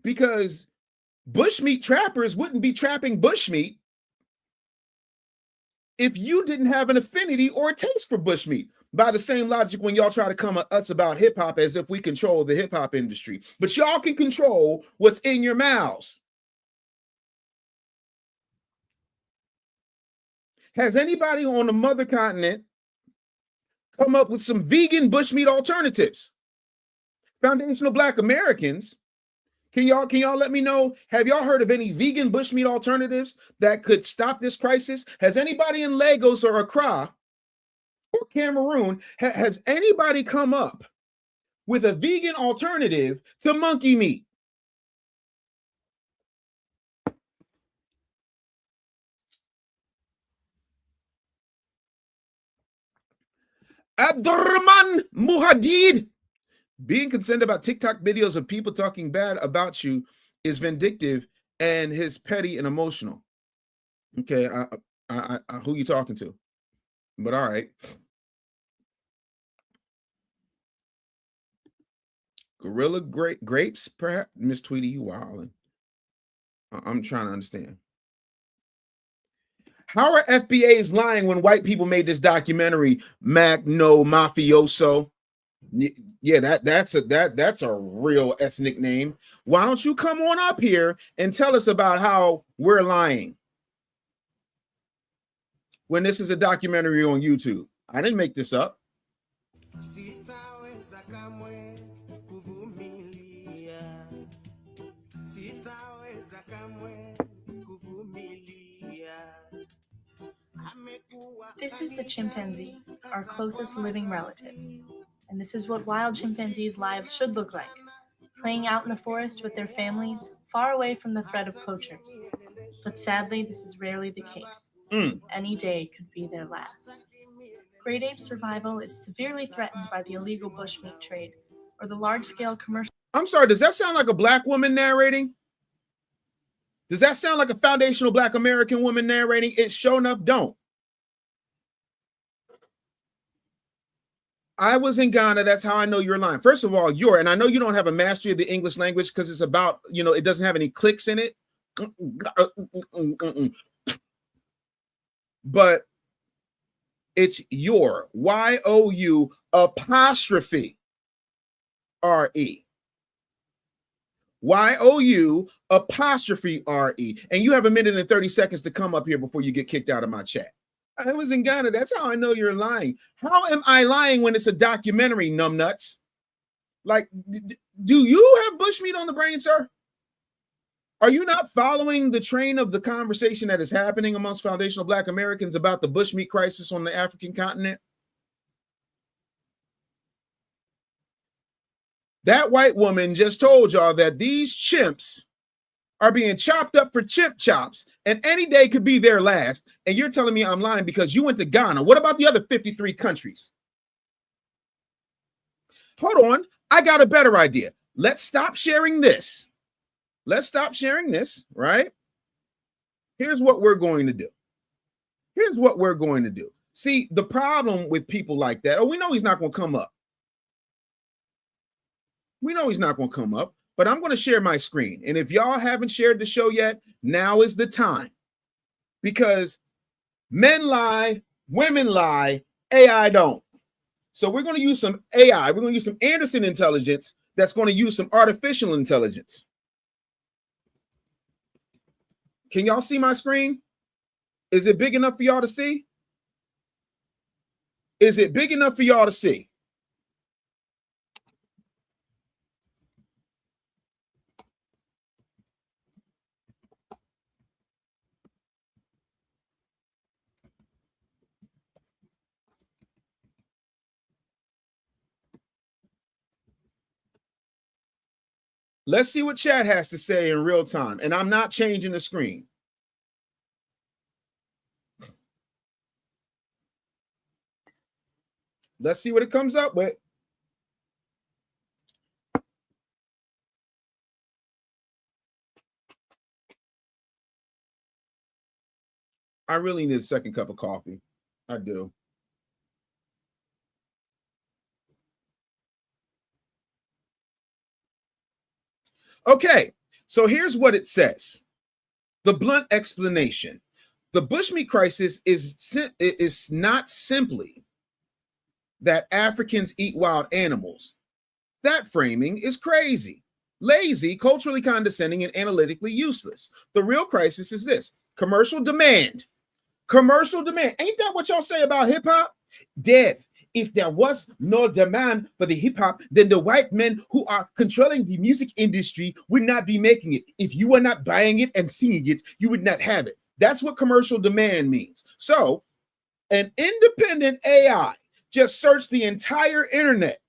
Because bushmeat trappers wouldn't be trapping bushmeat if you didn't have an affinity or a taste for bushmeat. By the same logic, when y'all try to come at us about hip hop as if we control the hip hop industry, but y'all can control what's in your mouths. Has anybody on the mother continent come up with some vegan bushmeat alternatives? Foundational Black Americans, can y'all let me know, have y'all heard of any vegan bushmeat alternatives that could stop this crisis? Has anybody in Lagos or Accra or Cameroon, has anybody come up with a vegan alternative to monkey meat? Abdurrahman Muhadid, being concerned about TikTok videos of people talking bad about you is vindictive and is petty and emotional. Okay, who you talking to? But all right. Gorilla grapes, perhaps? Miss Tweety, you wildin'. I'm trying to understand. How are FBAs lying when white people made this documentary, Magno Mafioso? Yeah, that's a real ethnic name. Why don't you come on up here and tell us about how we're lying when this is a documentary on YouTube? I didn't make this up. This is the chimpanzee, our closest living relative. And this is what wild chimpanzees' lives should look like, playing out in the forest with their families, far away from the threat of poachers. But sadly, this is rarely the case. Any day could be their last. Great ape survival is severely threatened by the illegal bushmeat trade or the large-scale commercial... I'm sorry, does that sound like a Black woman narrating? Does that sound like a foundational Black American woman narrating? It sure enough don't. I was in Ghana. That's how I know you're lying. First of all, and I know you don't have a mastery of the English language because it's about, it doesn't have any clicks in it. But it's your, Y-O-U apostrophe R-E. Y-O-U apostrophe R-E. And you have a minute and 30 seconds to come up here before you get kicked out of my chat. I was in Ghana. That's how I know you're lying. How am I lying when it's a documentary, numbnuts? Like, do you have bushmeat on the brain, sir? Are you not following the train of the conversation that is happening amongst foundational Black Americans about the bushmeat crisis on the African continent? That white woman just told y'all that these chimps are being chopped up for chimp chops, and any day could be their last. And you're telling me I'm lying because you went to Ghana. What about the other 53 countries? Hold on. I got a better idea. Let's stop sharing this. Let's stop sharing this, right? Here's what we're going to do. Here's what we're going to do. See, the problem with people like that, we know he's not going to come up. We know he's not going to come up, but I'm going to share my screen. And if y'all haven't shared the show yet, now is the time. Because men lie, women lie, AI don't. So we're going to use some AI. We're going to use some Anderson intelligence that's going to use some artificial intelligence. Can y'all see my screen? Is it big enough for y'all to see? Is it big enough for y'all to see? Let's see what chat has to say in real time. And I'm not changing the screen. Let's see what it comes up with. I really need a second cup of coffee. I do. Okay, so here's what it says. The blunt explanation. The bushmeat crisis is not simply that Africans eat wild animals. That framing is crazy, lazy, culturally condescending, and analytically useless. The real crisis is this: commercial demand. Commercial demand. Ain't that what y'all say about hip hop? Dev, if there was no demand for the hip hop, then the white men who are controlling the music industry would not be making it. If you were not buying it and singing it, you would not have it. That's what commercial demand means. So an independent AI just searched the entire internet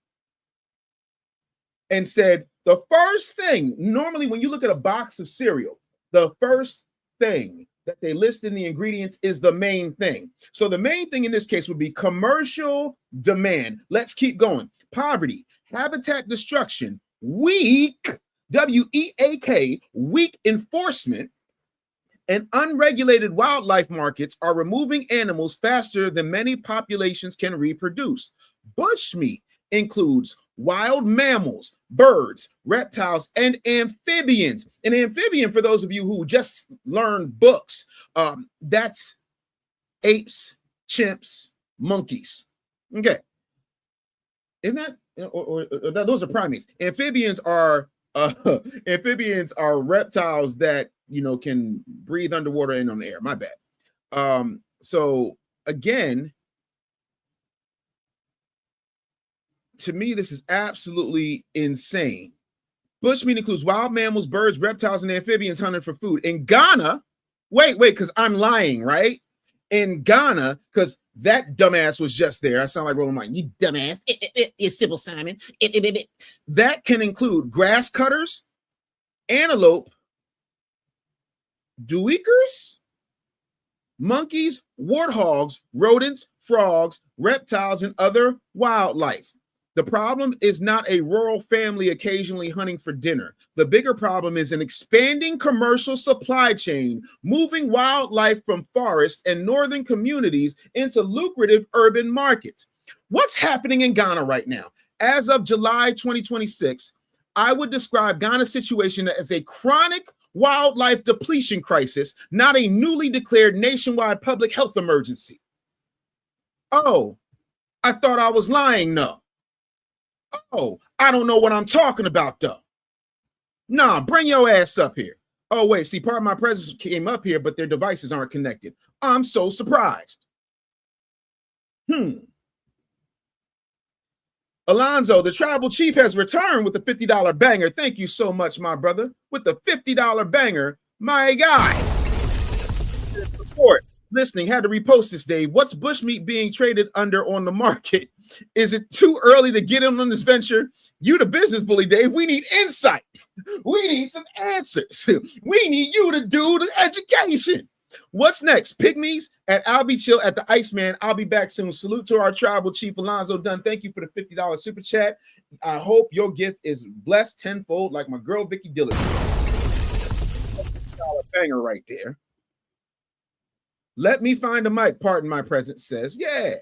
and said the first thing, normally when you look at a box of cereal, the first thing that they list in the ingredients is the main thing. So the main thing in this case would be commercial demand. Let's keep going. Poverty, habitat destruction, weak, W-E-A-K, weak enforcement, and unregulated wildlife markets are removing animals faster than many populations can reproduce. Bushmeat includes wild mammals, birds, reptiles, and amphibians. An amphibian, for those of you who just learned books, that's apes, chimps, monkeys. Okay. Isn't that, or those are primates. Amphibians are reptiles that, you know, can breathe underwater and on the air. My bad. So again, to me, this is absolutely insane. Bushmeat includes wild mammals, birds, reptiles, and amphibians hunted for food. In Ghana, wait, because I'm lying, right? In Ghana, because that dumbass was just there. I sound like Roland Martin. You dumbass. It's Sybil Simon. That can include grass cutters, antelope, duikers, monkeys, warthogs, rodents, frogs, reptiles, and other wildlife. The problem is not a rural family occasionally hunting for dinner. The bigger problem is an expanding commercial supply chain, moving wildlife from forests and northern communities into lucrative urban markets. What's happening in Ghana right now? As of July 2026, I would describe Ghana's situation as a chronic wildlife depletion crisis, not a newly declared nationwide public health emergency. Oh, I thought I was lying, no. Oh, I don't know what I'm talking about, though. Nah, bring your ass up here. Oh, wait, see, part of my presence came up here, but their devices aren't connected. I'm so surprised. Alonzo, the tribal chief has returned with the $50 banger. Thank you so much, my brother. With the $50 banger, my guy. Support. Listening, had to repost this, Dave. What's bushmeat being traded under on the market? Is it too early to get in on this venture? You the business bully, Dave. We need insight. We need some answers. We need you to do the education. What's next? Pygmies at I'll Be Chill at the Iceman. I'll be back soon. Salute to our tribal chief, Alonzo Dunn. Thank you for the $50 super chat. I hope your gift is blessed tenfold like my girl, Vicky Dillard. Banger right there. Let me find a mic. Pardon my presence says, yeah,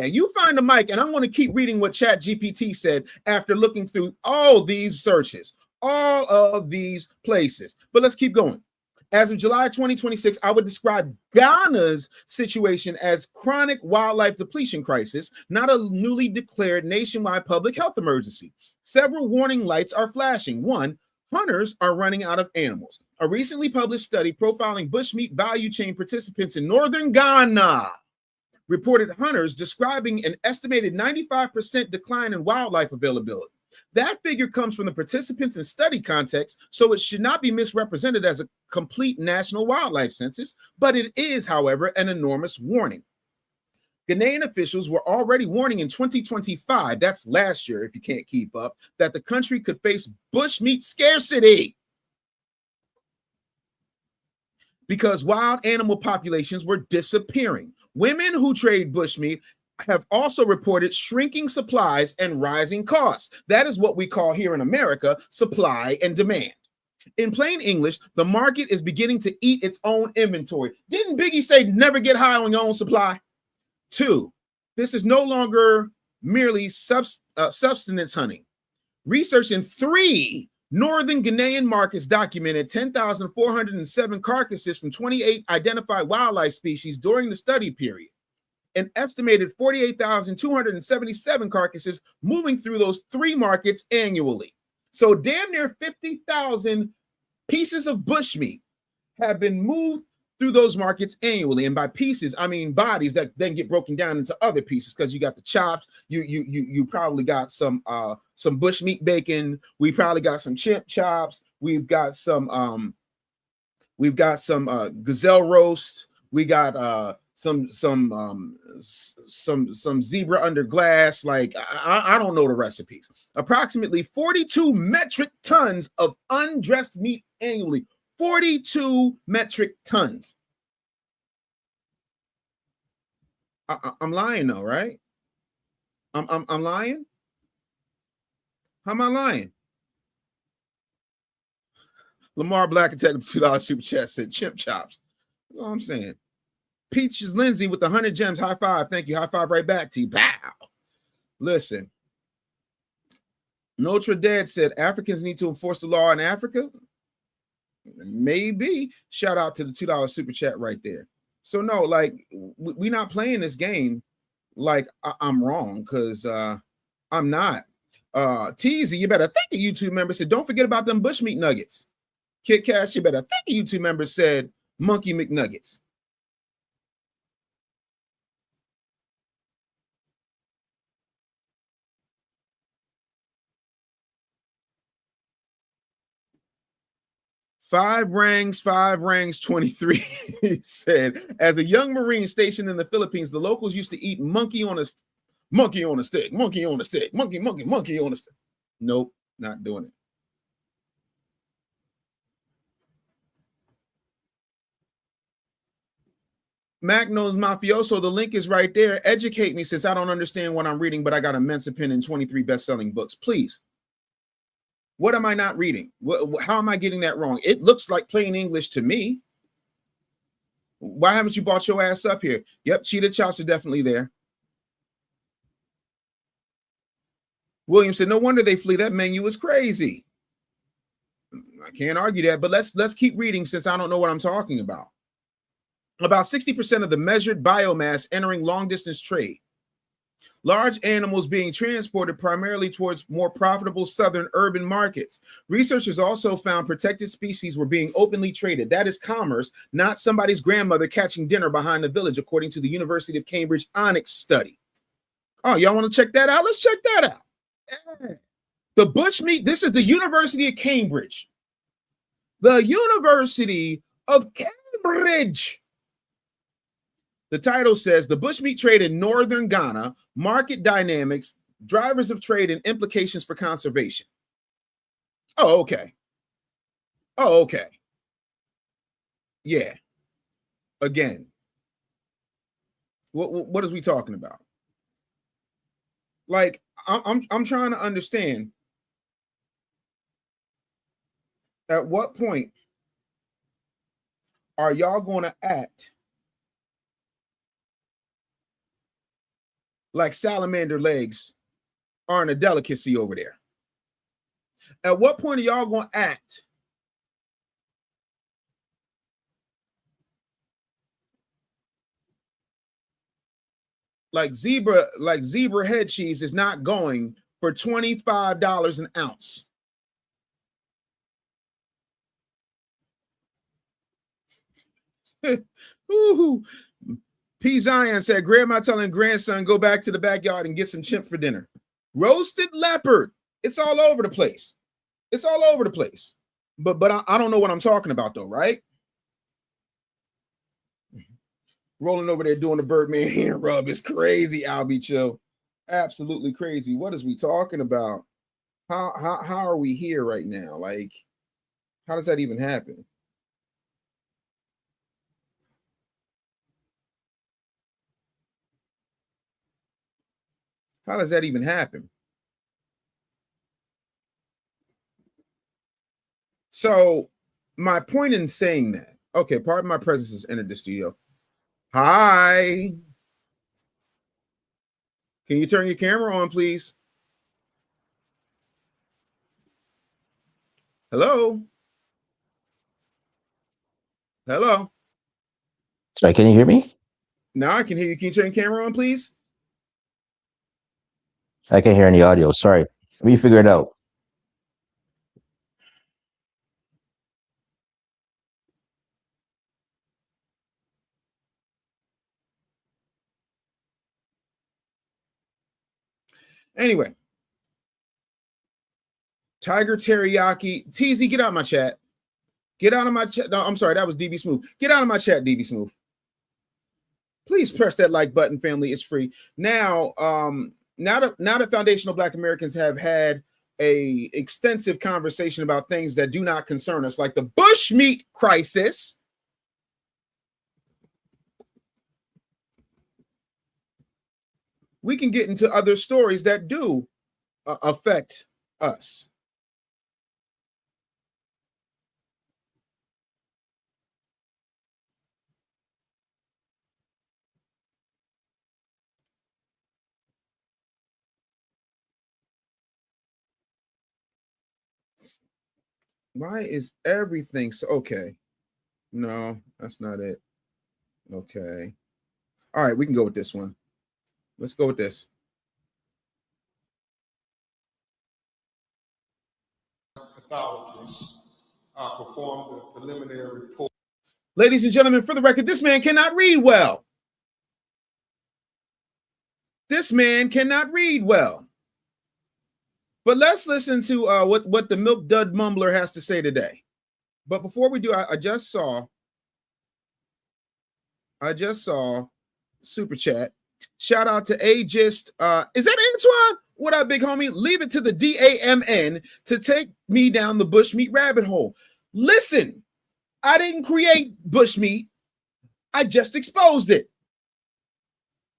you find a mic. And I'm going to keep reading what Chat GPT said after looking through all these searches, all of these places. But let's keep going. As of July 2026, I would describe Ghana's situation as chronic wildlife depletion crisis, not a newly declared nationwide public health emergency. Several warning lights are flashing. One, hunters are running out of animals. A recently published study profiling bushmeat value chain participants in northern Ghana reported hunters describing an estimated 95% decline in wildlife availability. That figure comes from the participants in study context, so it should not be misrepresented as a complete national wildlife census, but it is, however, an enormous warning. Ghanaian officials were already warning in 2025, that's last year if you can't keep up, that the country could face bushmeat scarcity because wild animal populations were disappearing. Women who trade bushmeat have also reported shrinking supplies and rising costs. That is what we call here in America supply and demand. In plain English, the market is beginning to eat its own inventory. Didn't Biggie say never get high on your own supply? Two, this is no longer merely subsistence hunting. Research in 3 northern Ghanaian markets documented 10,407 carcasses from 28 identified wildlife species during the study period. An estimated 48,277 carcasses moving through those 3 markets annually. So damn near 50,000 pieces of bushmeat have been moved through those markets annually. And by pieces, I mean bodies that then get broken down into other pieces because you got the chops, you probably got some bushmeat bacon, we probably got some chimp chops, we've got some gazelle roast, we got some zebra under glass. Like I don't know the recipes. Approximately 42 metric tons of undressed meat annually. 42 metric tons. I'm lying though, right? I'm lying. How am I lying? Lamar Black Attack with $2 super chat said chimp chops. That's all I'm saying. Peaches Lindsay with the 100 gems. High five. Thank you. High five right back to you. Bow. Listen. Notre Dame said Africans need to enforce the law in Africa. Maybe. Shout out to the $2 super chat right there. So no, like we're not playing this game like I'm wrong because I'm not. Teasy, you better thank a YouTube member said don't forget about them bushmeat nuggets. Kid Cash, you better thank a YouTube member said Monkey McNuggets. Five ranks, 23 said, as a young Marine stationed in the Philippines, the locals used to eat monkey on a stick, monkey on a stick, monkey on a stick. Nope, not doing it. Magno's Mafioso, the link is right there. Educate me since I don't understand what I'm reading, but I got immense opinion in 23 best-selling books. Please. What am I not reading? How am I getting that wrong? It looks like plain English to me. Why haven't you brought your ass up here? Yep, cheetah chops are definitely there. William said, no wonder they flee. That menu is crazy. I can't argue that, but let's keep reading since I don't know what I'm talking about. About 60% of the measured biomass entering long-distance trade. Large animals being transported primarily towards more profitable southern urban markets. Researchers also found protected species were being openly traded. That is commerce, not somebody's grandmother catching dinner behind the village, according to the University of Cambridge Onyx study. Oh, y'all want to check that out? Let's check that out. Yeah. The bushmeat, this is the University of Cambridge. The University of Cambridge. The title says the bushmeat trade in northern Ghana, market dynamics, drivers of trade, and implications for conservation. Oh, okay. Oh, okay. Yeah. Again, what is we talking about? Like, I'm trying to understand at what point are y'all going to act like salamander legs aren't a delicacy over there? At what point are y'all going to act like zebra head cheese is not going for $25 an ounce? Ooh. P. Zion said, Grandma telling grandson, go back to the backyard and get some chimp for dinner. Roasted leopard. It's all over the place. It's all over the place. But I don't know what I'm talking about, though, right? Rolling over there doing the Birdman hand rub is crazy, Albie Chill. Absolutely crazy. What is we talking about? How are we here right now? Like, how does that even happen? How does that even happen? So my point in saying that, okay, pardon my presence has entered the studio. Hi. Can you turn your camera on, please? Hello? Hello? Sorry, can you hear me? Now I can hear you. Can you turn your camera on, please? I can't hear any audio. Sorry. Let me figure it out. Anyway. Tiger Teriyaki. TZ, get out of my chat. Get out of my chat. No, I'm sorry. That was DB Smooth. Get out of my chat, DB Smooth. Please press that like button, family. It's free. Now that foundational Black Americans have had a extensive conversation about things that do not concern us, like the bushmeat crisis, we can get into other stories that do affect us. Why is everything so okay? No, that's not it. Okay. All right, we can go with this one. Let's go with this. Pathologists performed a preliminary report. Ladies and gentlemen, for the record, this man cannot read well. This man cannot read well. But let's listen to what the Milk Dud Mumbler has to say today. But before we do, I just saw Super Chat. Shout out to Agist. Is that Antoine? What up, big homie? Leave it to the DAMN to take me down the bushmeat rabbit hole. Listen, I didn't create bushmeat. I just exposed it.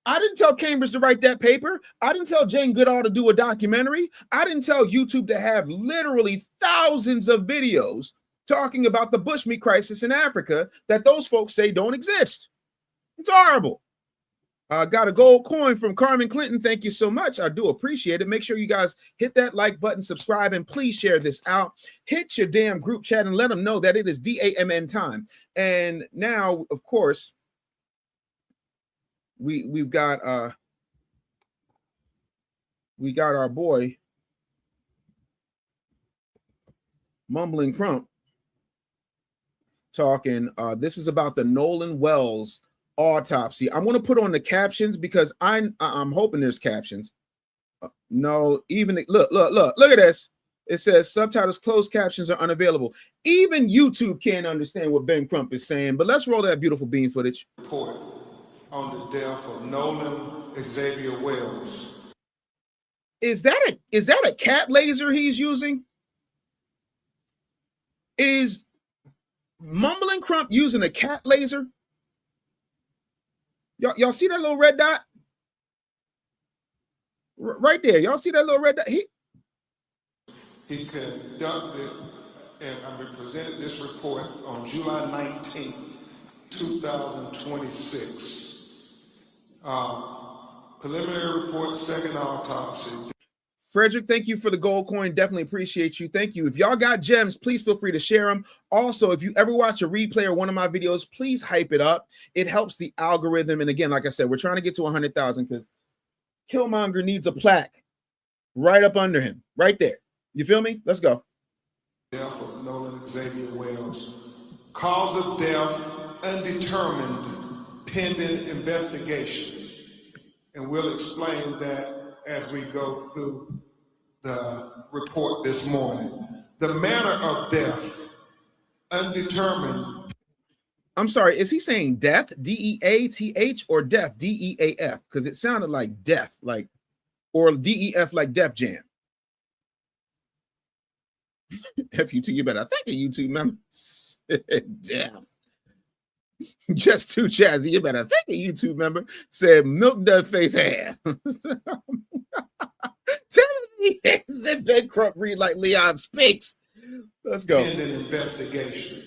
I didn't tell Cambridge to write that paper. I didn't tell Jane Goodall to do a documentary. I didn't tell YouTube to have literally thousands of videos talking about the bushmeat crisis in Africa that those folks say don't exist. It's horrible. Got a gold coin from Carmen Clinton. Thank you so much. I do appreciate it. Make sure you guys hit that like button, subscribe, and please share this out. Hit your damn group chat and let them know that it is DAMN time. And now, of course, we've got our boy Mumbling Crump talking. This is about the Nolan Wells autopsy. I'm going to put on the captions because I'm hoping there's captions. No, even look at this. It says subtitles, closed captions are unavailable. Even YouTube can't understand what Ben Crump is saying. But let's roll that beautiful bean footage. Report on the death of Nolan Xavier Wells. Is that a cat laser he's using? Is Mumbling Crump using a cat laser? Y'all see that little red dot? Right there. Y'all see that little red dot? He conducted and presented this report on July 19, 2026. Preliminary report, second autopsy. Frederick, thank you for the gold coin. Definitely appreciate you. Thank you. If y'all got gems, please feel free to share them. Also, if you ever watch a replay or one of my videos, please hype it up. It helps the algorithm. And again, like I said, we're trying to get to 100,000 because Killmonger needs a plaque right up under him, right there. You feel me? Let's go. Death of Nolan Xavier Wells. Cause of death undetermined, pending investigation. And we'll explain that as we go through the report this morning. The manner of death undetermined. I'm sorry, is he saying death, D-E-A-T-H, or death, D-E-A-F? Because it sounded like death, like, or D-E-F like Def Jam. F-U-T, you better thank you, YouTube member. Death. Just too jazzy, you better thank a YouTube member. Said milk dud face hair. Tell me, said Ben Crump read like Leon speaks. Let's go. Pending investigation.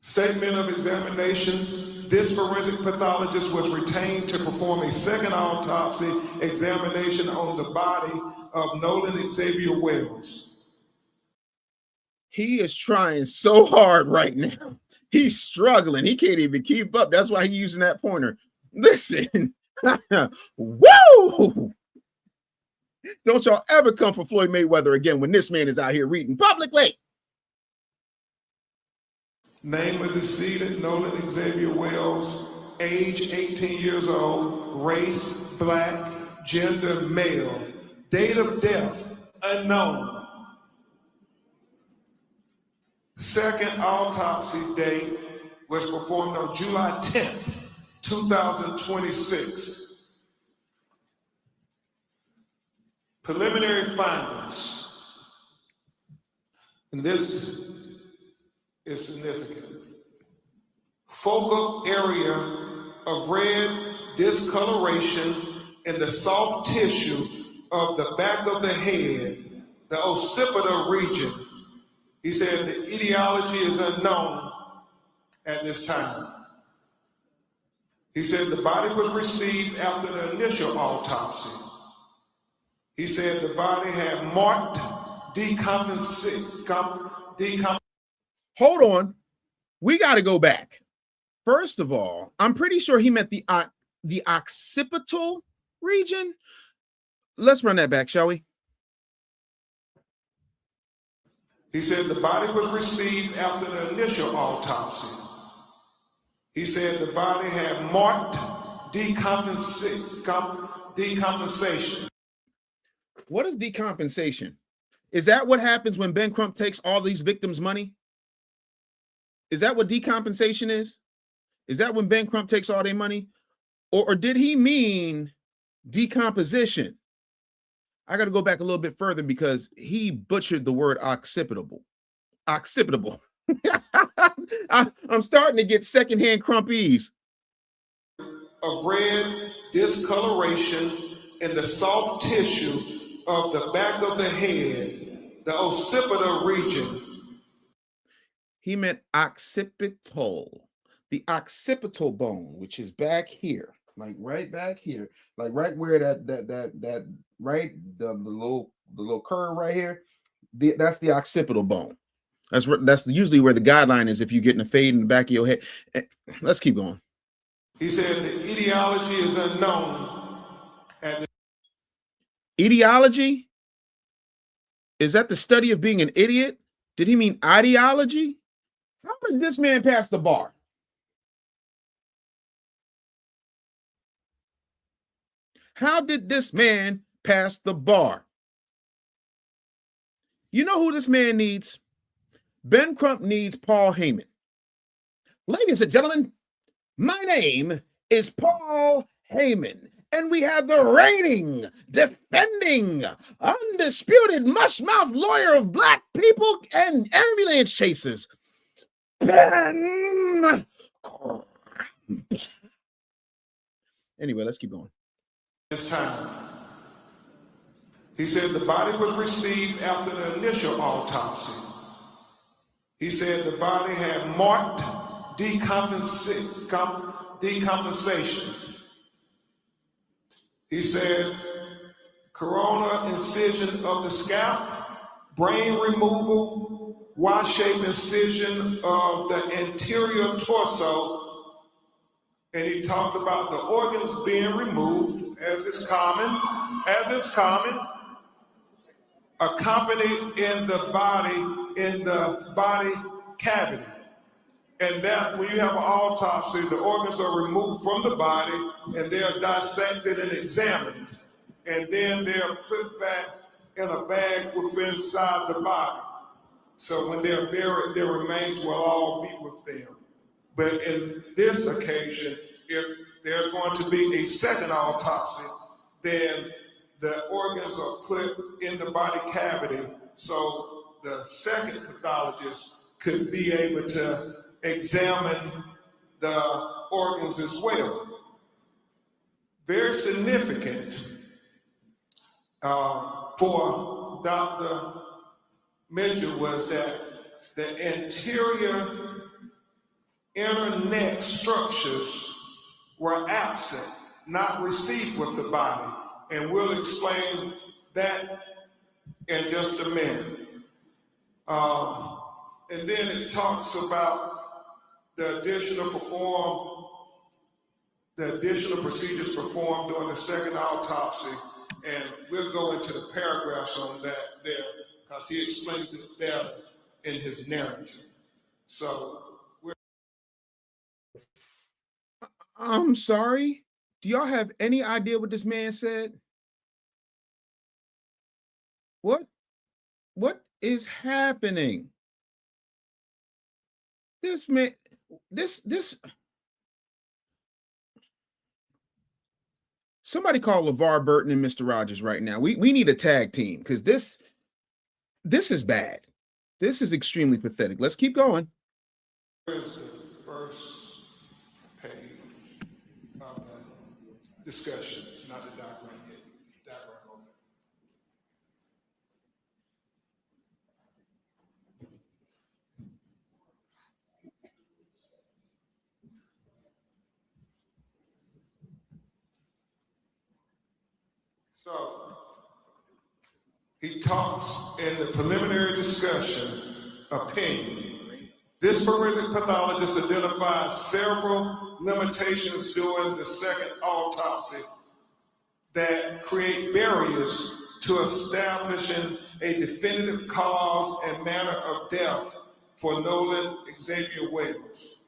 Statement of examination. This forensic pathologist was retained to perform a second autopsy examination on the body of Nolan Xavier Wells. He is trying so hard right now. He's struggling. He can't even keep up. That's why he's using that pointer. Listen. Woo! Don't y'all ever come for Floyd Mayweather again when this man is out here reading publicly. Name of decedent, Nolan Xavier Wells, age 18 years old, race, black, gender, male, date of death, unknown. Second autopsy date was performed on July 10th, 2026. Preliminary findings. And this is significant. Focal area of red discoloration in the soft tissue of the back of the head, the occipital region. He said the etiology is unknown at this time. He said the body was received after the initial autopsy. He said the body had marked decompensation. Hold on. We got to go back. First of all, I'm pretty sure he meant the occipital region. Let's run that back, shall we? He said the body was received after the initial autopsy. He said the body had marked decompensation. What is decompensation? Is that what happens when Ben Crump takes all these victims' money? Is that what decompensation is? Is that when Ben Crump takes all their money? Or did he mean decomposition? I got to go back a little bit further because he butchered the word occipital. Occipital. I'm starting to get secondhand Crumpies. Of red discoloration in the soft tissue of the back of the head, the occipital region. He meant occipital, the occipital bone, which is back here, like right back here, like right where that right the little curve right here. That's the occipital bone. That's usually where the guideline is if you're getting a fade in the back of your head. Let's keep going. He said the etiology is unknown. Etiology? Is that the study of being an idiot? Did he mean ideology? How did this man pass the bar? How did this man pass the bar? You know who this man needs? Ben Crump needs Paul Heyman. Ladies and gentlemen, My name is Paul Heyman, and we have the reigning, defending, undisputed mushmouth lawyer of black people and ambulance chasers, Ben. Anyway, let's keep going. This time, he said the body was received after the initial autopsy. He said the body had marked decompensation. He said corona incision of the scalp, brain removal, Y-shaped incision of the anterior torso, and he talked about the organs being removed, as is common, accompanied in the body cavity. And that when you have an autopsy, the organs are removed from the body and they're dissected and examined. And then they're put back in a bag within inside the body. So when they're buried, their remains will all be with them. But in this occasion, if there's going to be a second autopsy, then the organs are put in the body cavity. So the second pathologist could be able to examine the organs as well. Very significant for Dr. Mitchell was that the anterior inner neck structures were absent, not received with the body. And we'll explain that in just a minute. And then it talks about the additional procedures performed during the second autopsy. And we'll go into the paragraphs on that there, because he explains it better in his narrative. So I'm sorry. Do y'all have any idea what this man said? What is happening? This man, this. Somebody call LeVar Burton and Mr. Rogers right now. We need a tag team because this is bad. This is extremely pathetic. Let's keep going. Here's the first page of the discussion, not the diagram yet. Diagram open. So he talks in the preliminary discussion opinion. This forensic pathologist identified several limitations during the second autopsy that create barriers to establishing a definitive cause and manner of death for Nolan Xavier Wells.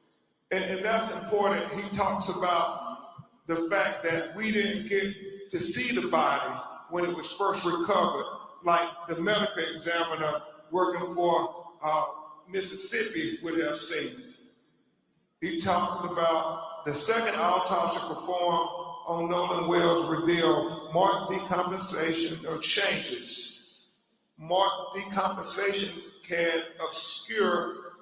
And that's important. He talks about the fact that we didn't get to see the body when it was first recovered, like the medical examiner working for Mississippi would have seen. He talked about the second autopsy performed on Nolan Wells revealed marked decompensation or changes. Marked decompensation can obscure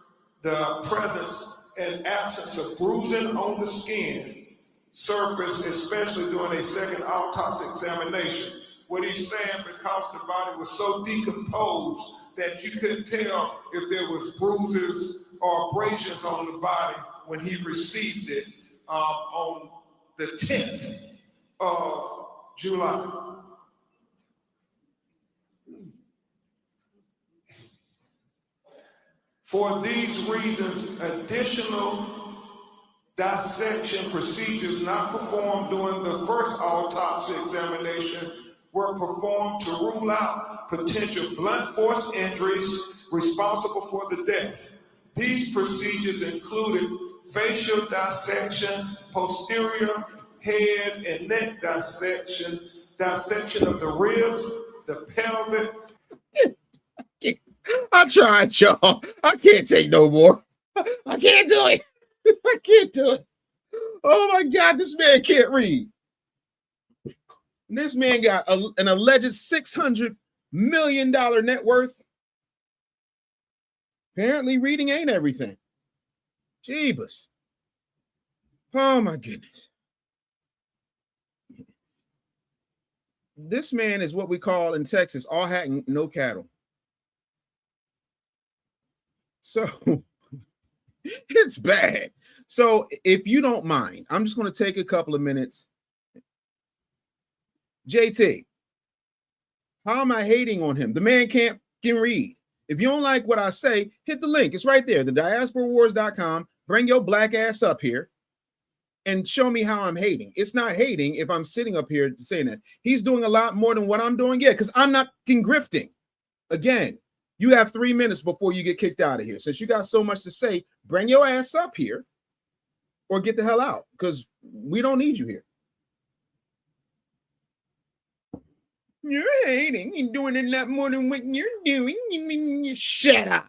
the presence and absence of bruising on the skin surface, especially during a second autopsy examination. What he's saying, because the body was so decomposed that you couldn't tell if there was bruises or abrasions on the body when he received it on the 10th of July. For these reasons, additional dissection procedures not performed during the first autopsy examination were performed to rule out potential blunt force injuries responsible for the death. These procedures included facial dissection, posterior head and neck dissection, dissection of the ribs, the pelvic. I tried, y'all. I can't take no more. I can't do it. I can't do it. Oh my God, this man can't read. This man got an alleged $600 million net worth. Apparently, reading ain't everything. Jeebus. Oh my goodness. This man is what we call in Texas, all hat and no cattle. So it's bad. So if you don't mind, I'm just going to take a couple of minutes. JT, how am I hating on him? The man can't read. If you don't like what I say, hit the link. It's right there, thediasporawars.com. Bring your black ass up here and show me how I'm hating. It's not hating if I'm sitting up here saying that. He's doing a lot more than what I'm doing. Yeah, because I'm not grifting. Again, you have 3 minutes before you get kicked out of here. Since you got so much to say, bring your ass up here or get the hell out because we don't need you here. You're hating and doing a lot more than what you're doing. You shut up.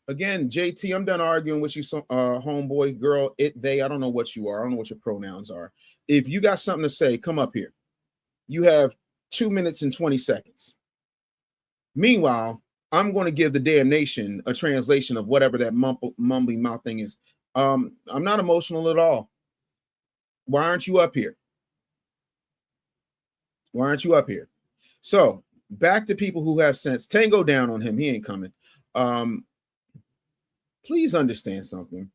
Again, JT, I'm done arguing with you, homeboy, girl, it, they. I don't know what you are. I don't know what your pronouns are. If you got something to say, come up here. You have 2 minutes and 20 seconds. Meanwhile, I'm going to give the damn nation a translation of whatever that mumbling mouth thing is. I'm not emotional at all. Why aren't you up here? Why aren't you up here? So back to people who have sense. Tango down on him. He ain't coming. Please understand something.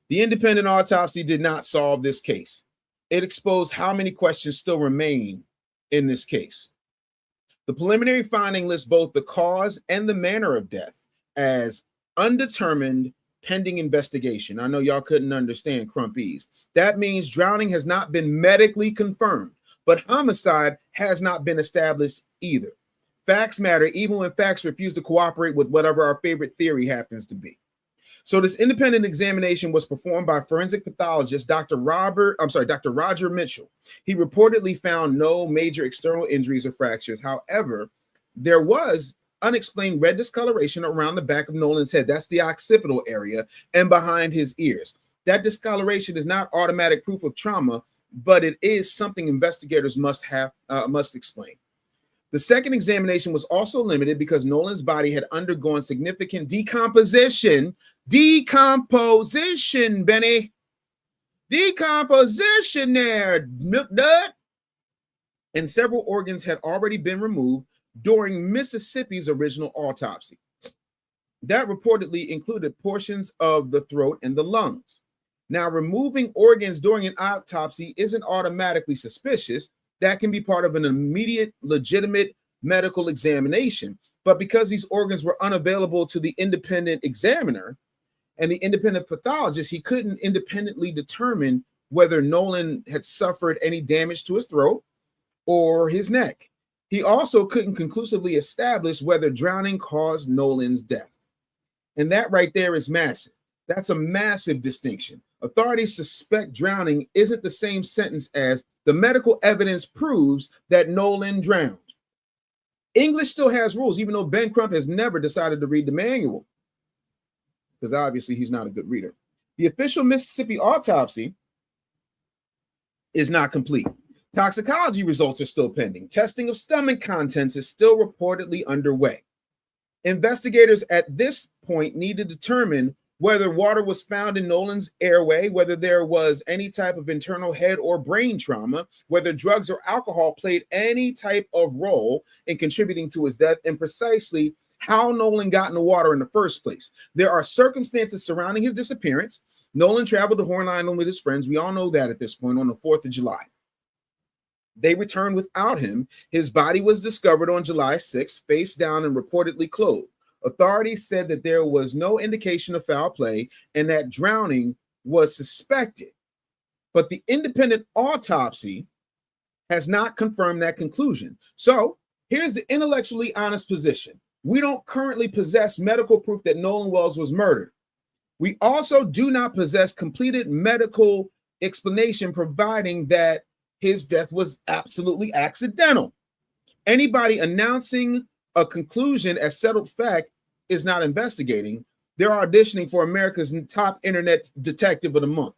The independent autopsy did not solve this case. It exposed how many questions still remain in this case. The preliminary finding lists both the cause and the manner of death as undetermined pending investigation. I know y'all couldn't understand crumpies. That means drowning has not been medically confirmed, but homicide has not been established either. Facts matter even when facts refuse to cooperate with whatever our favorite theory happens to be. So this independent examination was performed by forensic pathologist Dr. Roger Mitchell. He reportedly found no major external injuries or fractures. However, there was unexplained red discoloration around the back of Nolan's head. That's the occipital area and behind his ears. That discoloration is not automatic proof of trauma, but it is something investigators must explain. The second examination was also limited because Nolan's body had undergone significant decomposition. Decomposition, Benny. Decomposition there, milk dud. And several organs had already been removed during Mississippi's original autopsy. That reportedly included portions of the throat and the lungs. Now, removing organs during an autopsy isn't automatically suspicious. That can be part of an immediate, legitimate medical examination. But because these organs were unavailable to the independent examiner and the independent pathologist, he couldn't independently determine whether Nolan had suffered any damage to his throat or his neck. He also couldn't conclusively establish whether drowning caused Nolan's death. And that right there is massive. That's a massive distinction. Authorities suspect drowning isn't the same sentence as the medical evidence proves that Nolan drowned. English still has rules, even though Ben Crump has never decided to read the manual, because obviously he's not a good reader. The official Mississippi autopsy is not complete. Toxicology results are still pending. Testing of stomach contents is still reportedly underway. Investigators at this point need to determine whether water was found in Nolan's airway, whether there was any type of internal head or brain trauma, whether drugs or alcohol played any type of role in contributing to his death, and precisely how Nolan got in the water in the first place. There are circumstances surrounding his disappearance. Nolan traveled to Horn Island with his friends. We all know that at this point on the 4th of July. They returned without him. His body was discovered on July 6th, face down and reportedly clothed. Authorities said that there was no indication of foul play and that drowning was suspected. But the independent autopsy has not confirmed that conclusion. So here's the intellectually honest position. We don't currently possess medical proof that Nolan Wells was murdered. We also do not possess completed medical explanation providing that his death was absolutely accidental. Anybody announcing a conclusion as settled fact is not investigating. They're auditioning for America's top internet detective of the month.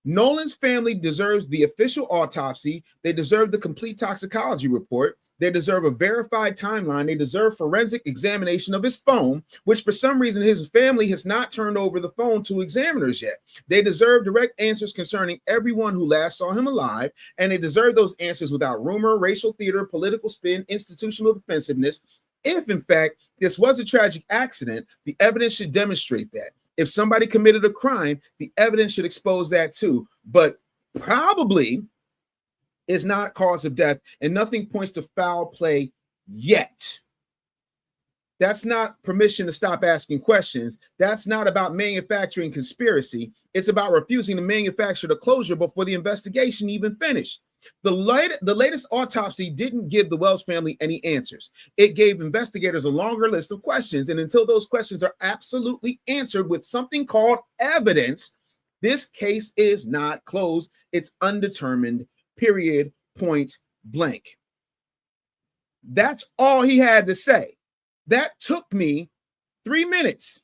Nolan's family deserves the official autopsy. They deserve the complete toxicology report. They deserve a verified timeline. They deserve forensic examination of his phone, which for some reason his family has not turned over the phone to examiners yet. They deserve direct answers concerning everyone who last saw him alive, and they deserve those answers without rumor, racial theater, political spin, institutional defensiveness. If, in fact, this was a tragic accident, the evidence should demonstrate that. If somebody committed a crime, the evidence should expose that too. But probably is not cause of death, and nothing points to foul play yet. That's not permission to stop asking questions. That's not about manufacturing conspiracy. It's about refusing to manufacture the closure before the investigation even finished. The latest autopsy didn't give the Wells family any answers. It gave investigators a longer list of questions, and until those questions are absolutely answered with something called evidence, this case is not closed. It's undetermined. Period, point blank. That's all he had to say. That took me 3 minutes.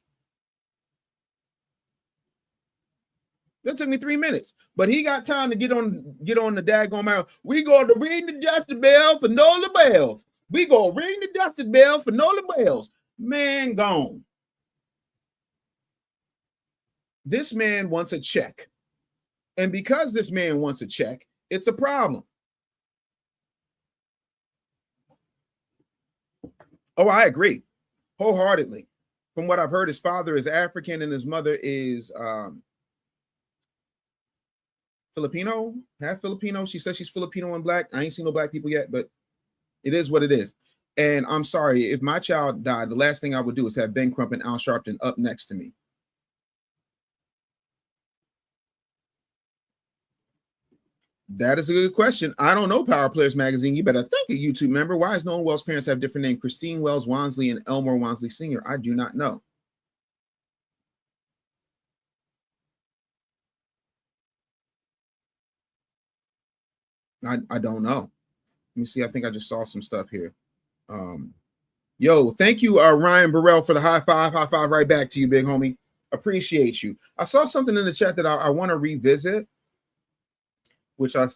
That took me 3 minutes. But he got time to get on the daggone mouth. We going to ring the dusty bell for Nola Bells. We going to ring the dusty bell for Nola Bells. Man gone. This man wants a check. And because this man wants a check, it's a problem. Oh, I agree wholeheartedly. From what I've heard, his father is African and his mother is Filipino, half Filipino. She says she's Filipino and black. I ain't seen no black people yet, but it is what it is. And I'm sorry, if my child died, the last thing I would do is have Ben Crump and Al Sharpton up next to me. That is a good question. I don't know Power Players Magazine. You better thank a YouTube member. Why is Nolan Wells' parents have different names? Christine Wells Wansley and Elmore Wansley Sr. I do not know. I don't know. Let me see. I think I just saw some stuff here. Yo, thank you, Ryan Burrell, for the high five. High five right back to you, big homie. Appreciate you. I saw something in the chat that I want to revisit, which I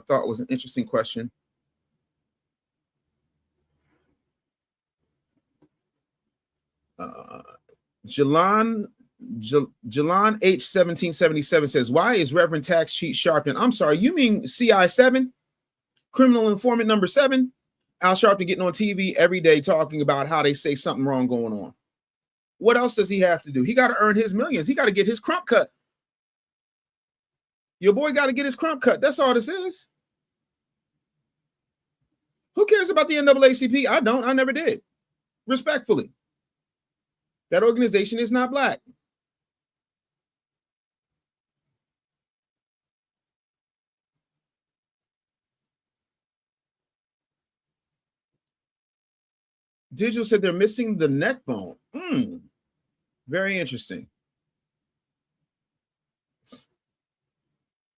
thought was an interesting question. Jalan H1777 says, why is Reverend Tax Cheat Sharpton? I'm sorry, you mean CI7? Criminal informant number 7? Al Sharpton getting on TV every day talking about how they say something wrong going on. What else does he have to do? He got to earn his millions. He got to get his crump cut. Your boy got to get his crump cut. That's all this is. Who cares about the NAACP? I don't. I never did. Respectfully. That organization is not black. Digital said they're missing the neck bone. Very interesting.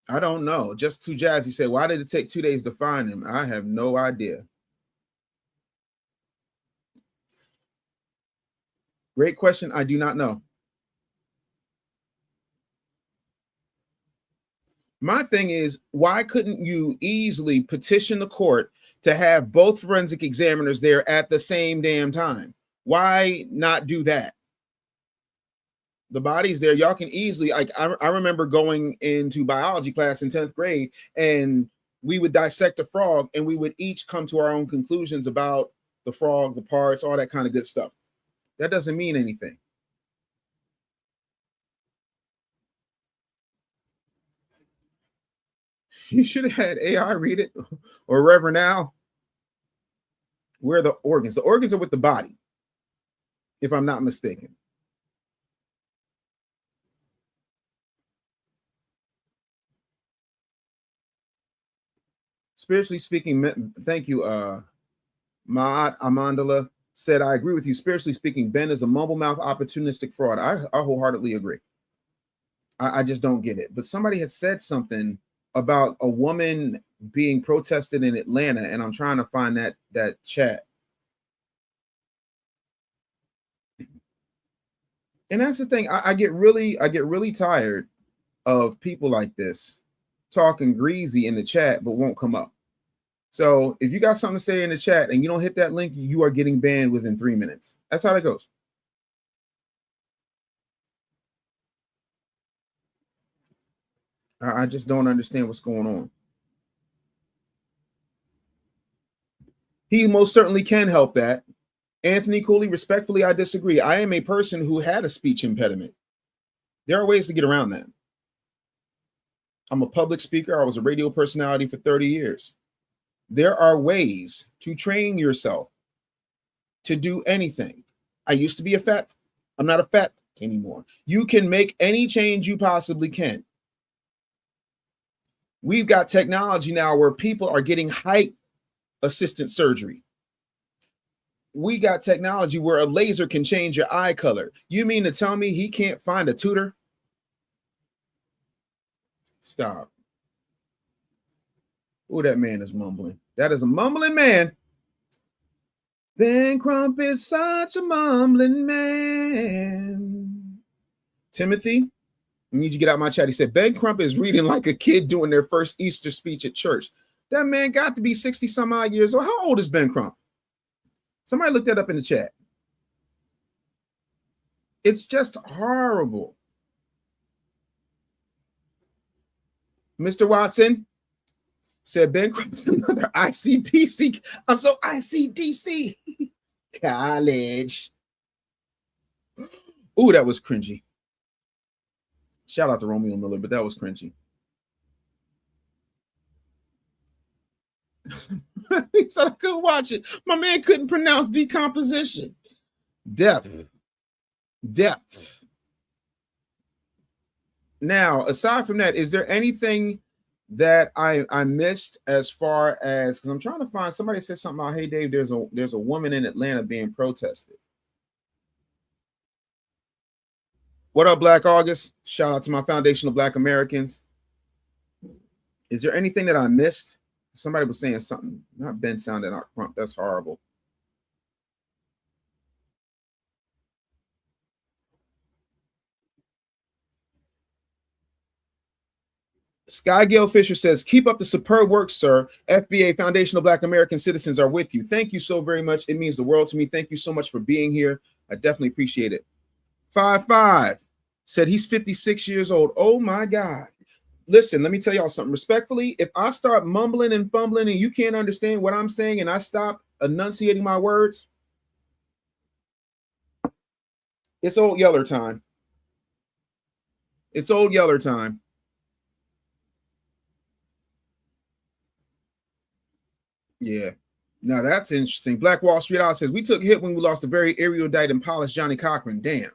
I don't know. Just too jazzy said, why did it take 2 days to find him? I have no idea. Great question. I do not know. My thing is, why couldn't you easily petition the court to have both forensic examiners there at the same damn time? Why not do that? The body's there. Y'all can easily, like, I remember going into biology class in 10th grade, and we would dissect a frog, and we would each come to our own conclusions about the frog, the parts, all that kind of good stuff. That doesn't mean anything. You should have had AI read it, or Reverend Al. Where are the organs? The organs are with the body, if I'm not mistaken. Spiritually speaking, thank you, Maat Amandala said, I agree with you. Spiritually speaking, Ben is a mumble mouth, opportunistic fraud. I wholeheartedly agree. I just don't get it. But somebody had said something about a woman being protested in Atlanta, and I'm trying to find that chat. And that's the thing. I get really tired of people like this talking greasy in the chat, but won't come up. So if you got something to say in the chat and you don't hit that link, you are getting banned within 3 minutes. That's how that goes. I just don't understand what's going on. He most certainly can help that. Anthony Cooley, respectfully, I disagree. I am a person who had a speech impediment. There are ways to get around that. I'm a public speaker. I was a radio personality for 30 years. There are ways to train yourself to do anything. I used to be a fat. I'm not a fat anymore. You can make any change you possibly can. We've got technology now where people are getting height assistant surgery. We got technology where a laser can change your eye color. You mean to tell me he can't find a tutor? Stop. Oh, that man is mumbling. That is a mumbling man. Ben Crump is such a mumbling man. Timothy, I need you to get out my chat. He said, Ben Crump is reading like a kid doing their first Easter speech at church. That man got to be 60 some odd years old. How old is Ben Crump? Somebody look that up in the chat. It's just horrible. Mr. Watson said Ben Crump is another ICDC. I'm so ICDC. College. Ooh, that was cringy. Shout out to Romeo Miller, but that was cringy. He said I couldn't watch it. My man couldn't pronounce decomposition. Depth. Now, aside from that, is there anything that I missed as far as, because I'm trying to find, somebody said something about, hey Dave, there's a woman in Atlanta being protested. What up, Black August? Shout out to my Foundation of Black Americans. Is there anything that I missed? Somebody was saying something. Not Ben sounding out Crump. That's horrible. Sky Gale Fisher says, keep up the superb work, sir. FBA, Foundation of Black American Citizens, are with you. Thank you so very much. It means the world to me. Thank you so much for being here. I definitely appreciate it. 5-5 said he's 56 years old. Oh, my God. Listen, let me tell y'all something. Respectfully, if I start mumbling and fumbling and you can't understand what I'm saying and I stop enunciating my words, it's old Yeller time. It's old Yeller time. Yeah. Now that's interesting. Black Wall Street Out says, we took a hit when we lost a very erudite and polished Johnny Cochran. Damn.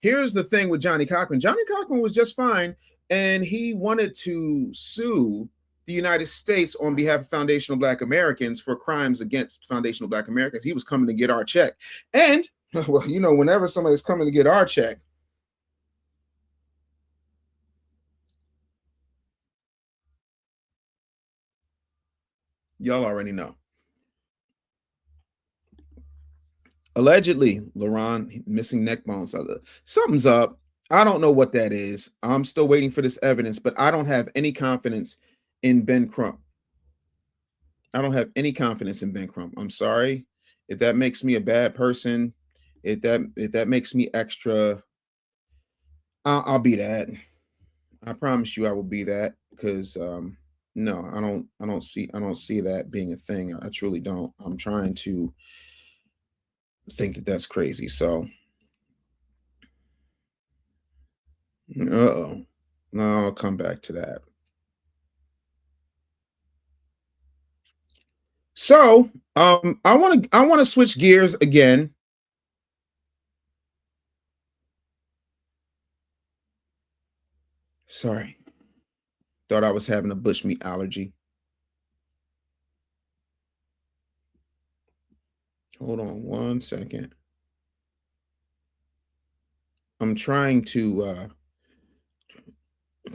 Here's the thing with Johnny Cochran. Johnny Cochran was just fine, and he wanted to sue the United States on behalf of Foundational Black Americans for crimes against Foundational Black Americans. He was coming to get our check. And, well, you know, whenever somebody's coming to get our check, y'all already know. Allegedly, LaRon missing neck bones. Something's up. I don't know what that is. I'm still waiting for this evidence, but I don't have any confidence in Ben Crump. I don't have any confidence in Ben Crump. I'm sorry if that makes me a bad person. If that makes me extra, I'll be that. I promise you, I will be that, because no, I don't see that being a thing. I truly don't. I'm trying to think that that's crazy. So, no, I'll come back to that. So, I want to switch gears again. Sorry, thought I was having a bushmeat allergy. Hold on 1 second. I'm trying to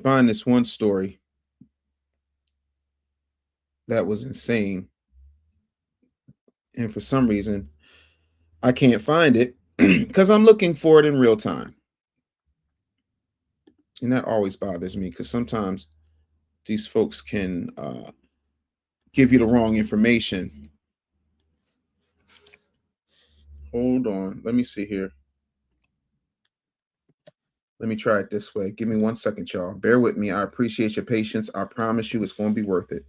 find this one story that was insane. And for some reason, I can't find it because I'm looking for it in real time. And that always bothers me because sometimes these folks can give you the wrong information. Hold on. Let me see here. Let me try it this way. Give me 1 second, y'all. Bear with me. I appreciate your patience. I promise you it's going to be worth it.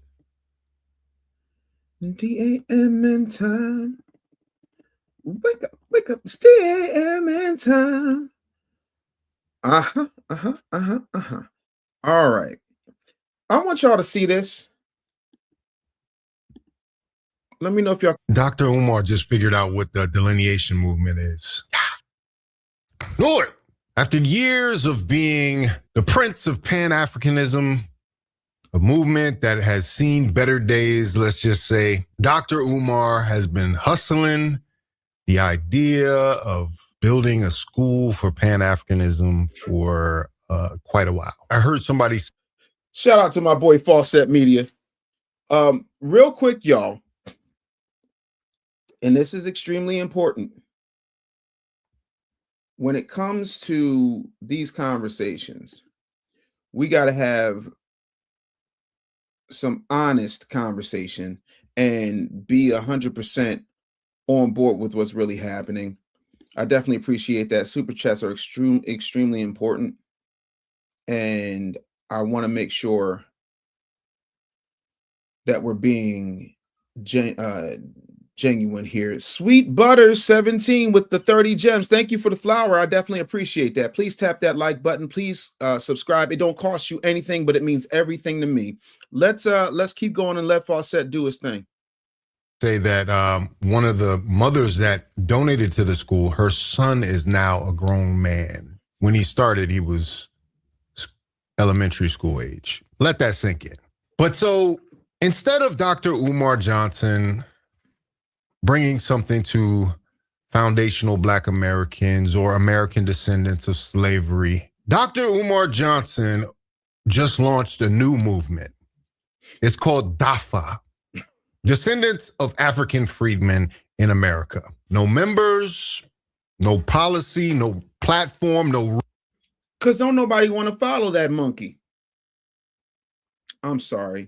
DAMN time. Wake up. It's DAMN time. All right. I want y'all to see this. Let me know if y'all. Dr. Umar just figured out what the delineation movement is. Lord, after years of being the prince of Pan-Africanism, a movement that has seen better days, let's just say, Dr. Umar has been hustling the idea of building a school for Pan-Africanism for quite a while. I heard somebody. Shout out to my boy Fawcett Media. Real quick, y'all. And this is extremely important. When it comes to these conversations, we got to have some honest conversation and be 100% on board with what's really happening. I definitely appreciate that. Super chats are extremely important. And I want to make sure that we're being genuine here. Sweet Butter 17 with the 30 gems. Thank you for the flower. I definitely appreciate that. Please tap that like button. Please subscribe. It don't cost you anything, but it means everything to me. Let's keep going and let Fawcett do his thing. Say that one of the mothers that donated to the school, her son is now a grown man. When he started, he was elementary school age. Let that sink in. But so instead of Dr. Umar Johnson bringing something to foundational Black Americans or American descendants of slavery, Dr. Umar Johnson just launched a new movement. It's called DAFA, Descendants of African Freedmen in America. No members, no policy, no platform, no. Because don't nobody want to follow that monkey. I'm sorry.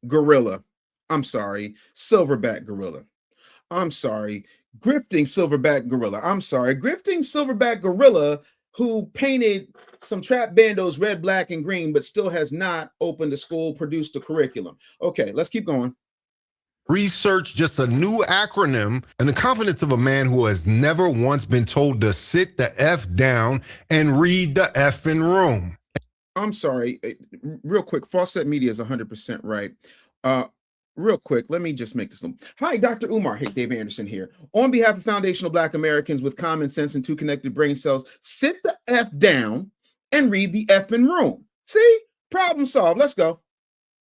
Gorilla. I'm sorry. Silverback gorilla. I'm sorry. Grifting silverback gorilla. I'm sorry. Grifting silverback gorilla who painted some trap bandos red, black, and green, but still has not opened a school, produced a curriculum. Okay, let's keep going. Research just a new acronym and the confidence of a man who has never once been told to sit the F down and read the effing room. I'm sorry. Real quick, Fawcett Media is 100% right. Real quick, let me just make this. Hi, Dr. Umar. Hey, Dave Anderson here. On behalf of Foundational Black Americans with common sense and two connected brain cells, sit the F down and read the effing room. See? Problem solved. Let's go.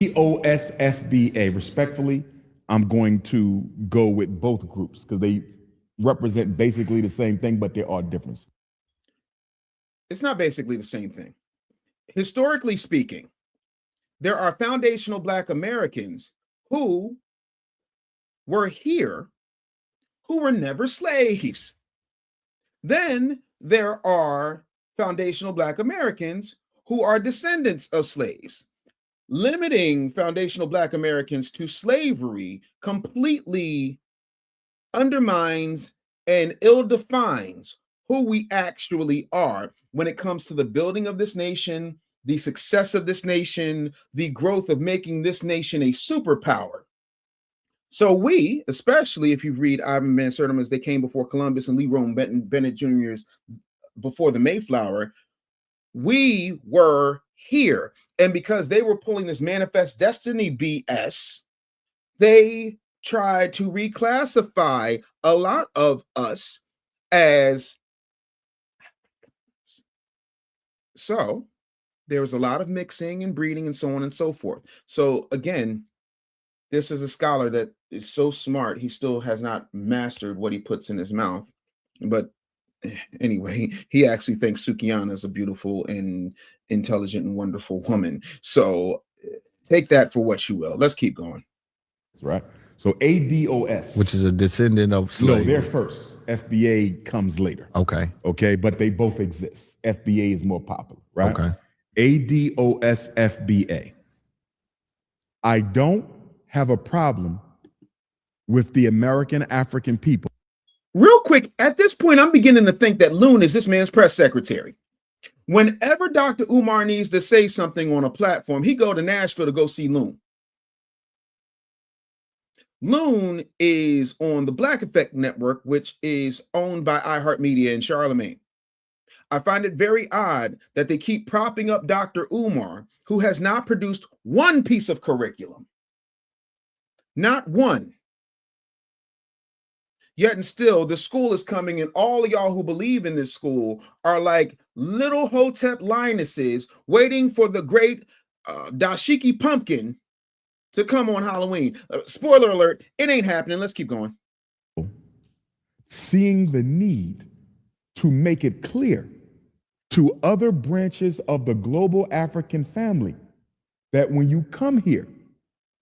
OSFBA. Respectfully, I'm going to go with both groups because they represent basically the same thing, but there are differences. It's not basically the same thing. Historically speaking, there are foundational Black Americans who were here, who were never slaves. Then there are foundational Black Americans who are descendants of slaves. Limiting foundational Black Americans to slavery completely undermines and ill-defines who we actually are when it comes to the building of this nation, the success of this nation, the growth of making this nation a superpower. So we, especially if you read Ivan Van Sertima's They Came Before Columbus and Leroy Bennett Jr.'s Before the Mayflower, we were here. And because they were pulling this manifest destiny BS, they tried to reclassify a lot of us as. So there was a lot of mixing and breeding and so on and so forth. So again, this is a scholar that is so smart, he still has not mastered what he puts in his mouth. But anyway, he actually thinks Sukiana is a beautiful and intelligent and wonderful woman. So take that for what you will. Let's keep going. Right. So ADOS, which is a descendant of slavery. No, they're first. FBA comes later. Okay. Okay, but they both exist. FBA is more popular, right? Okay. ADOSFBA. I don't have a problem with the American African people. Real quick, at this point, I'm beginning to think that Loon is this man's press secretary. Whenever Dr. Umar needs to say something on a platform, he go to Nashville to go see Loon. Loon is on the Black Effect Network, which is owned by iHeartMedia and Charlemagne. I find it very odd that they keep propping up Dr. Umar, who has not produced one piece of curriculum. Not one. Yet and still, the school is coming, and all of y'all who believe in this school are like little Hotep Lionesses waiting for the great dashiki pumpkin to come on Halloween. Spoiler alert, it ain't happening. Let's keep going. Seeing the need to make it clear to other branches of the global African family that when you come here,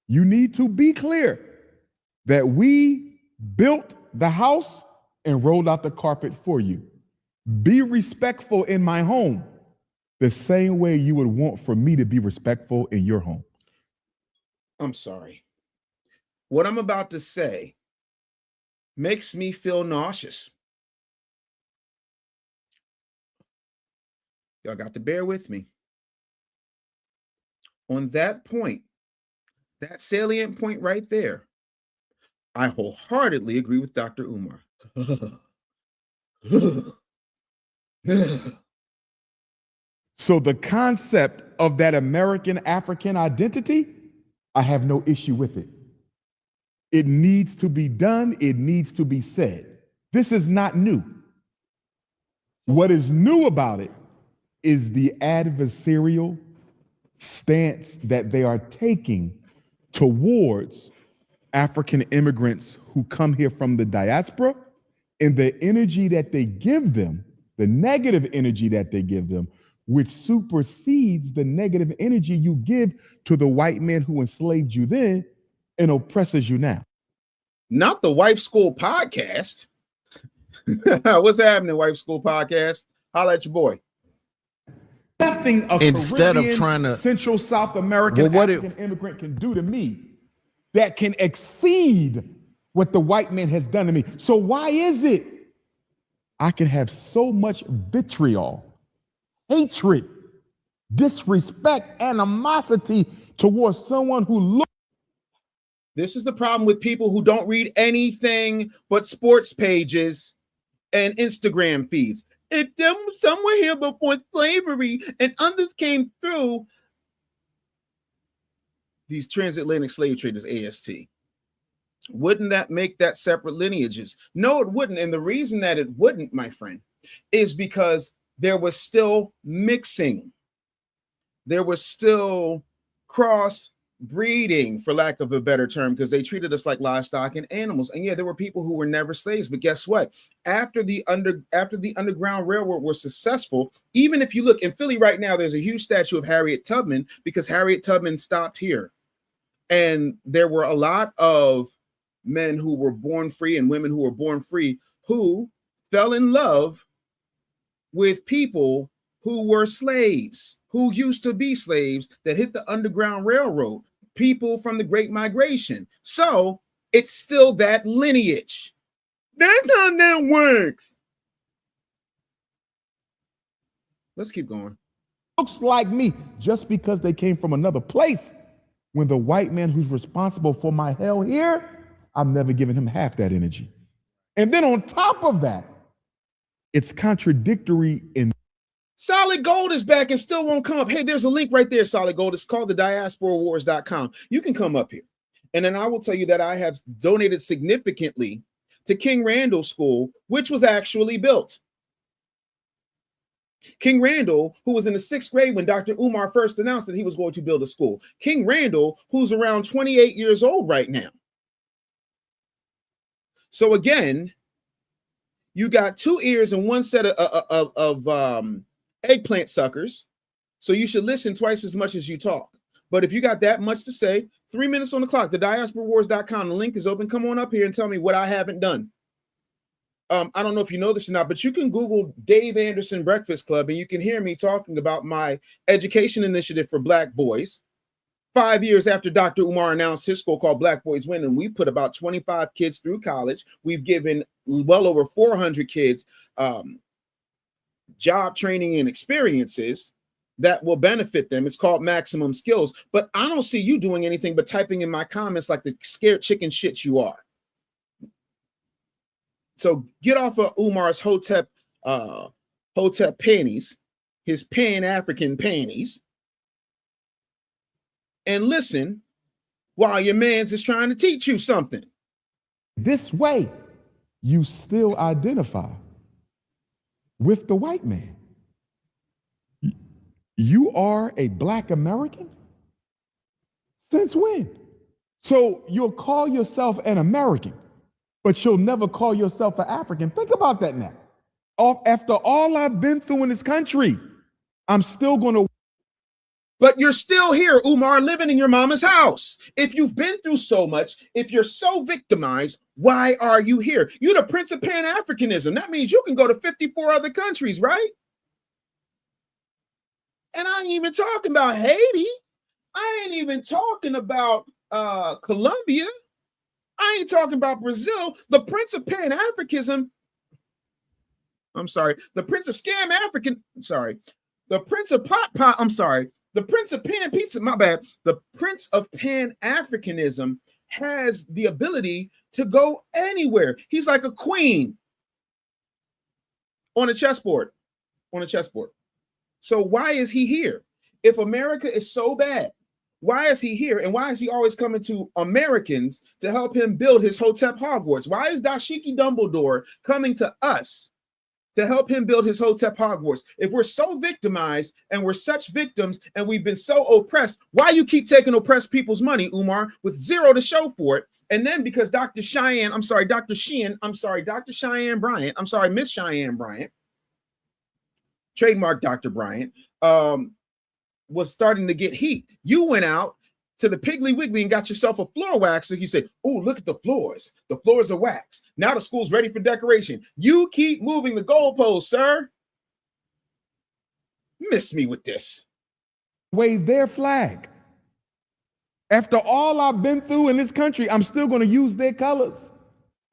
you need to be clear that we built the house and rolled out the carpet for you. Be respectful in my home the same way you would want for me to be respectful in your home. I'm sorry. What I'm about to say makes me feel nauseous. Y'all got to bear with me. On that point, that salient point right there, I wholeheartedly agree with Dr. Umar. So the concept of that American African identity, I have no issue with it. It needs to be done. It needs to be said. This is not new. What is new about it is the adversarial stance that they are taking towards African immigrants who come here from the diaspora, and the energy that they give them, the negative energy that they give them, which supersedes the negative energy you give to the white man who enslaved you then and oppresses you now. Not the Wife School Podcast. What's happening, Wife School Podcast? Holla at your boy. Nothing a Instead of Caribbean, trying to- Central South American Well, African immigrant can do to me that can exceed what the white man has done to me. So why is it I can have so much vitriol, hatred, disrespect, animosity towards someone who looks? This is the problem with people who don't read anything but sports pages and Instagram feeds. If them somewhere here before slavery and others came through, these transatlantic slave traders, AST, wouldn't that make that separate lineages? No, it wouldn't. And the reason that it wouldn't, my friend, is because there was still mixing. There was still cross breeding, for lack of a better term, because they treated us like livestock and animals. And yeah, there were people who were never slaves, but guess what? After the Underground Railroad was successful, even if you look in Philly right now, there's a huge statue of Harriet Tubman because Harriet Tubman stopped here. And there were a lot of men who were born free and women who were born free who fell in love with people who were slaves, who used to be slaves that hit the Underground Railroad, people from the Great Migration. So it's still that lineage. That's how that works. Let's keep going. Looks like me just because they came from another place. When the white man who's responsible for my hell here, I'm never giving him half that energy. And then on top of that, it's contradictory in Solid Gold is back and still won't come up. Hey, there's a link right there, Solid Gold. It's called the diasporawars.com. You can come up here. And then I will tell you that I have donated significantly to King Randall School, which was actually built. King Randall, who was in the 6th grade when Dr. Umar first announced that he was going to build a school. King Randall, who's around 28 years old right now. So again, you got 2 ears and 1 set of eggplant suckers. So you should listen twice as much as you talk. But if you got that much to say, 3 minutes on the clock, the diasporawars.com, the link is open. Come on up here and tell me what I haven't done. I don't know if you know this or not, but you can Google Dave Anderson Breakfast Club and you can hear me talking about my education initiative for Black boys. 5 years after Dr. Umar announced his school called Black Boys Win, and we put about 25 kids through college. We've given well over 400 kids job training and experiences that will benefit them. It's called Maximum Skills. But I don't see you doing anything but typing in my comments like the scared chicken shit you are. So get off of Umar's Hotep panties, his Pan-African panties, and listen while your man's is trying to teach you something. This way, you still identify with the white man. You are a Black American? Since when? So you'll call yourself an American, but you'll never call yourself an African. Think about that now. After all I've been through in this country, I'm still going to. But you're still here, Umar, living in your mama's house. If you've been through so much, if you're so victimized, why are you here? You're the Prince of Pan-Africanism. That means you can go to 54 other countries, right? And I ain't even talking about Haiti. I ain't even talking about Colombia. I ain't talking about Brazil. The Prince of Pan-Africanism. I'm sorry. The Prince of Scam African. I'm sorry. The Prince of Pot. I'm sorry. The Prince of Pan Pizza. My bad. The Prince of Pan-Africanism has the ability to go anywhere. He's like a queen on a chessboard. On a chessboard. So why is he here? If America is so bad, why is he here? And why is he always coming to Americans to help him build his Hotep Hogwarts? Why is Dashiki Dumbledore coming to us to help him build his Hotep Hogwarts? If we're so victimized and we're such victims and we've been so oppressed, why you keep taking oppressed people's money, Umar, with zero to show for it? And then because Dr. Cheyenne Bryant, Miss Cheyenne Bryant, trademark Dr. Bryant, was starting to get heat. You went out to the Piggly Wiggly and got yourself a floor waxer. You said, oh, look at the floors. The floors are waxed. Now the school's ready for decoration. You keep moving the goalposts, sir. Miss me with this. Wave their flag. After all I've been through in this country, I'm still going to use their colors.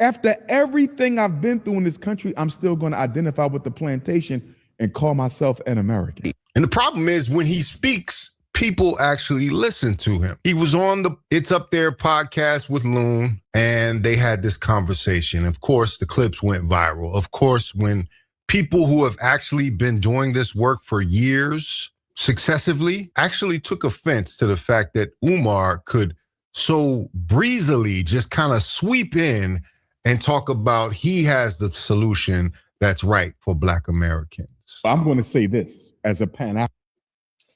After everything I've been through in this country, I'm still going to identify with the plantation and call myself an American. And the problem is when he speaks, people actually listen to him. He was on the It's Up There podcast with Loon, and they had this conversation. Of course, the clips went viral. Of course, when people who have actually been doing this work for years successively actually took offense to the fact that Umar could so breezily just kind of sweep in and talk about he has the solution that's right for Black Americans. I'm going to say this as a Pan-African.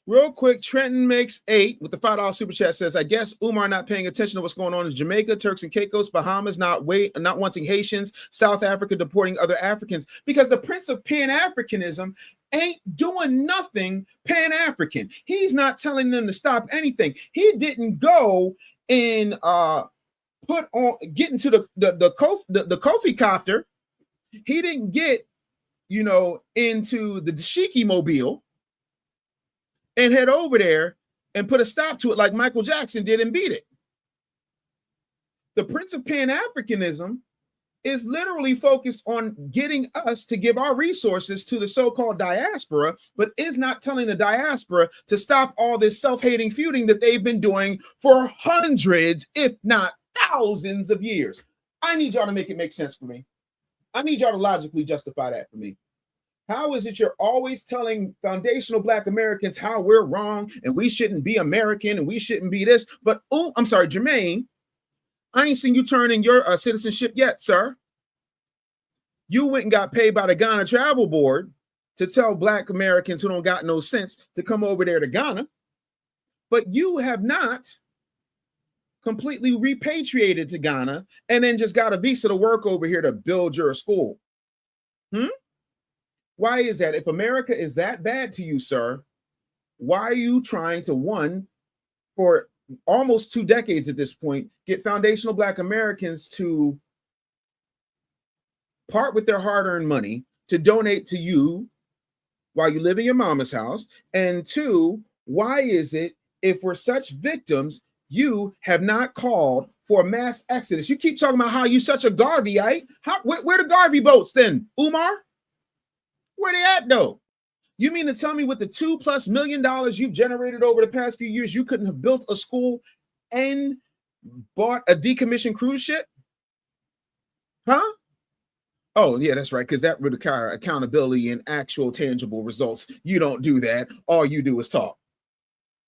Real quick, Trenton makes 8 with the $5 super chat, says, I guess Umar not paying attention to what's going on in Jamaica, Turks and Caicos, Bahamas, not wanting Haitians, South Africa deporting other Africans, because the Prince of Pan-Africanism ain't doing nothing Pan-African. He's not telling them to stop anything. He didn't go and get into the Kofi copter. He didn't get, into the Dashiki mobile and head over there and put a stop to it like Michael Jackson did and beat it. The Prince of Pan-Africanism is literally focused on getting us to give our resources to the so-called diaspora, but is not telling the diaspora to stop all this self-hating feuding that they've been doing for hundreds, if not thousands of years. I need y'all to make it make sense for me. I need y'all to logically justify that for me. How is it you're always telling foundational Black Americans how we're wrong and we shouldn't be American and we shouldn't be this? But, Jermaine, I ain't seen you turn in your citizenship yet, sir. You went and got paid by the Ghana Travel Board to tell Black Americans who don't got no sense to come over there to Ghana. But you have not completely repatriated to Ghana and then just got a visa to work over here to build your school. Why is that? If America is that bad to you, sir, why are you trying to, for almost 2 decades at this point, get foundational Black Americans to part with their hard-earned money to donate to you while you live in your mama's house? And two, why is it, if we're such victims, you have not called for a mass exodus? You keep talking about how you such a Garveyite. Where the Garvey boats then, Umar? Where they at though? You mean to tell me with the $2+ million you've generated over the past few years, you couldn't have built a school and bought a decommissioned cruise ship? Huh? Oh, yeah, that's right, because that would require accountability and actual tangible results. You don't do that. All you do is talk.